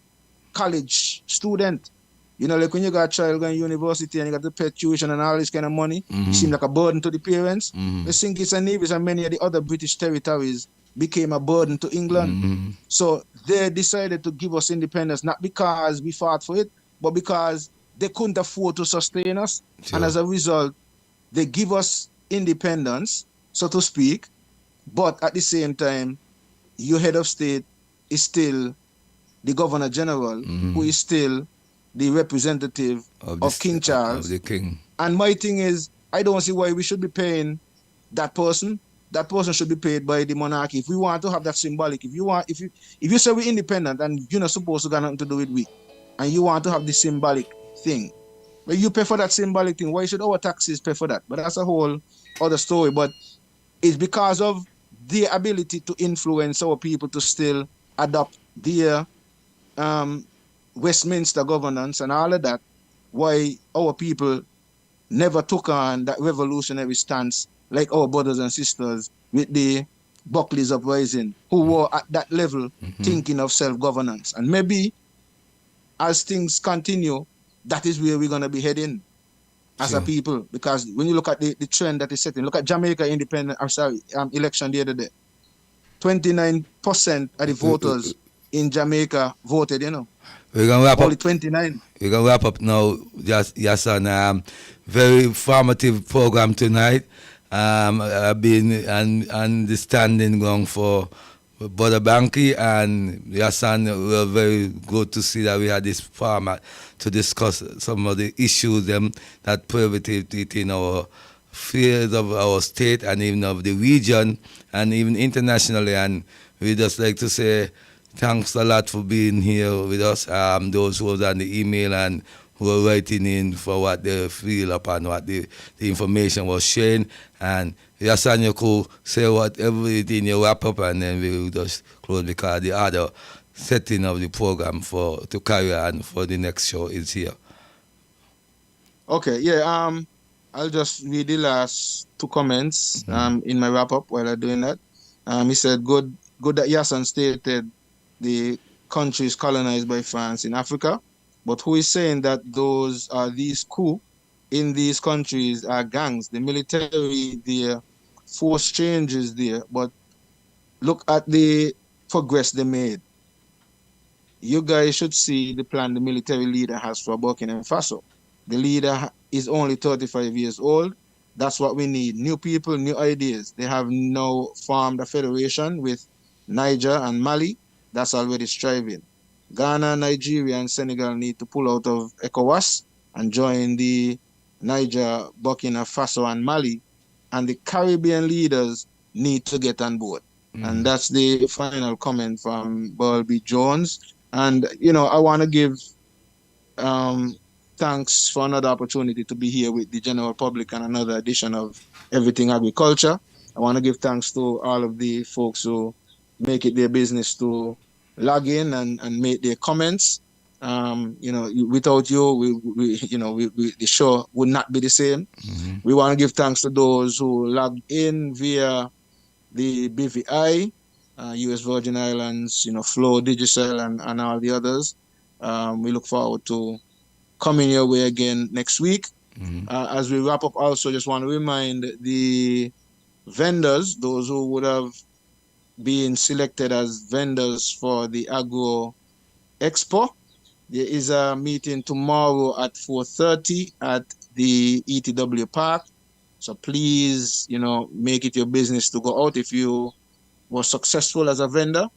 college student. You know, like when you got a child going to university and you got to pay tuition and all this kind of money, you seem like a burden to the parents. The Sinkis and Nevis and many of the other British territories became a burden to England. So they decided to give us independence, not because we fought for it, but because they couldn't afford to sustain us. Sure. And as a result, they give us independence, so to speak, but at the same time, your head of state is still the Governor General, who is still the representative of King Charles. Of the King. And my thing is, I don't see why we should be paying that person. That person should be paid by the monarchy. If we want to have that symbolic, if you say we're independent and you're not supposed to got nothing to do with we, and you want to have the symbolic thing, but you pay for that symbolic thing, why should our taxes pay for that? But that's a whole other story. But it's because of their ability to influence our people to still adopt their Westminster governance and all of that, why our people never took on that revolutionary stance like our brothers and sisters with the Buckley's uprising, who were at that level thinking of self-governance. And maybe as things continue, that is where we're going to be heading as a people. Because when you look at the trend that is setting, look at Jamaica election the other day. 29% of the voters in Jamaica voted, you know. We're going to wrap Only up. 29. We're going to wrap up now. Just yes, on very informative program tonight. I've been understanding going for Brother Banky and Yasan. We're very good to see that we had this format to discuss some of the issues that pervaded in our fields of our state and even of the region and even internationally. And we just like to say thanks a lot for being here with us, those who was on the email and who are writing in for what they feel upon what the information was sharing. And Yasan, you could say whatever you wrap up, and then we will just close because the other setting of the program to carry on for the next show is here. Okay, yeah. I'll just read the last two comments in my wrap up while I'm doing that. He said, "Good that Yasan stated the countries colonized by France in Africa, but who is saying that these coups in these countries are gangs? The military there, force changes there, but look at the progress they made. You guys should see the plan the military leader has for Burkina Faso. The leader is only 35 years old. That's what we need. New people, new ideas. They have now formed a federation with Niger and Mali. That's already striving. Ghana, Nigeria, and Senegal need to pull out of ECOWAS and join the Niger, Burkina Faso, and Mali. And the Caribbean leaders need to get on board." And that's the final comment from Balby Jones. And, I want to give thanks for another opportunity to be here with the general public and another edition of Everything Agriculture. I want to give thanks to all of the folks who make it their business to log in and make their comments. Without you, the show would not be the same. We want to give thanks to those who logged in via the BVI, US Virgin Islands, Flow, Digicel, and all the others. We look forward to coming your way again next week. As we wrap up, also just want to remind the vendors, those who would have been selected as vendors for the Agro Expo. There is a meeting tomorrow at 4:30 at the ETW Park. So please, make it your business to go out if you were successful as a vendor.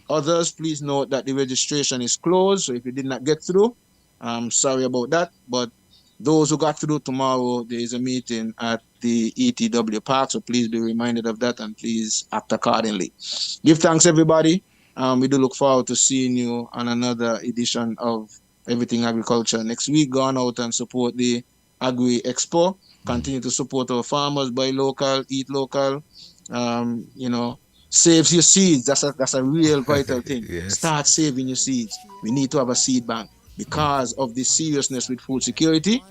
Others, please note that the registration is closed. So if you did not get through, I'm sorry about that. But those who got through, tomorrow, there is a meeting at the ETW Park. So please be reminded of that and please act accordingly. Give thanks, everybody. We do look forward to seeing you on another edition of Everything Agriculture next week. Go on out and support the Agri Expo. Continue to support our farmers, buy local, eat local. Saves your seeds. That's a real vital thing. Yes. Start saving your seeds. We need to have a seed bank because of the seriousness with food security.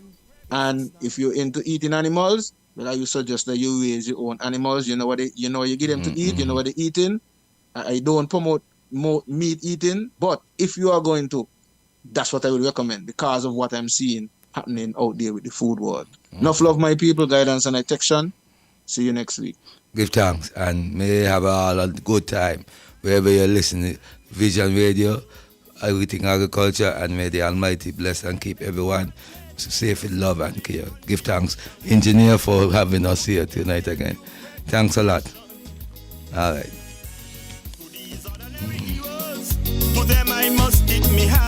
And if you're into eating animals, well, I would suggest that you raise your own animals. You give them to eat. You know what they're eating. I don't promote more meat eating, but if you are going to, that's what I would recommend because of what I'm seeing happening out there with the food world. Enough love, my people, guidance and attention. See you next week. Give thanks and may you have a good time wherever you're listening. Vision Radio, Everything Agriculture, and may the Almighty bless and keep everyone safe in love and care. Give thanks, engineer, for having us here tonight again. Thanks a lot. All right. To them I must give me hand.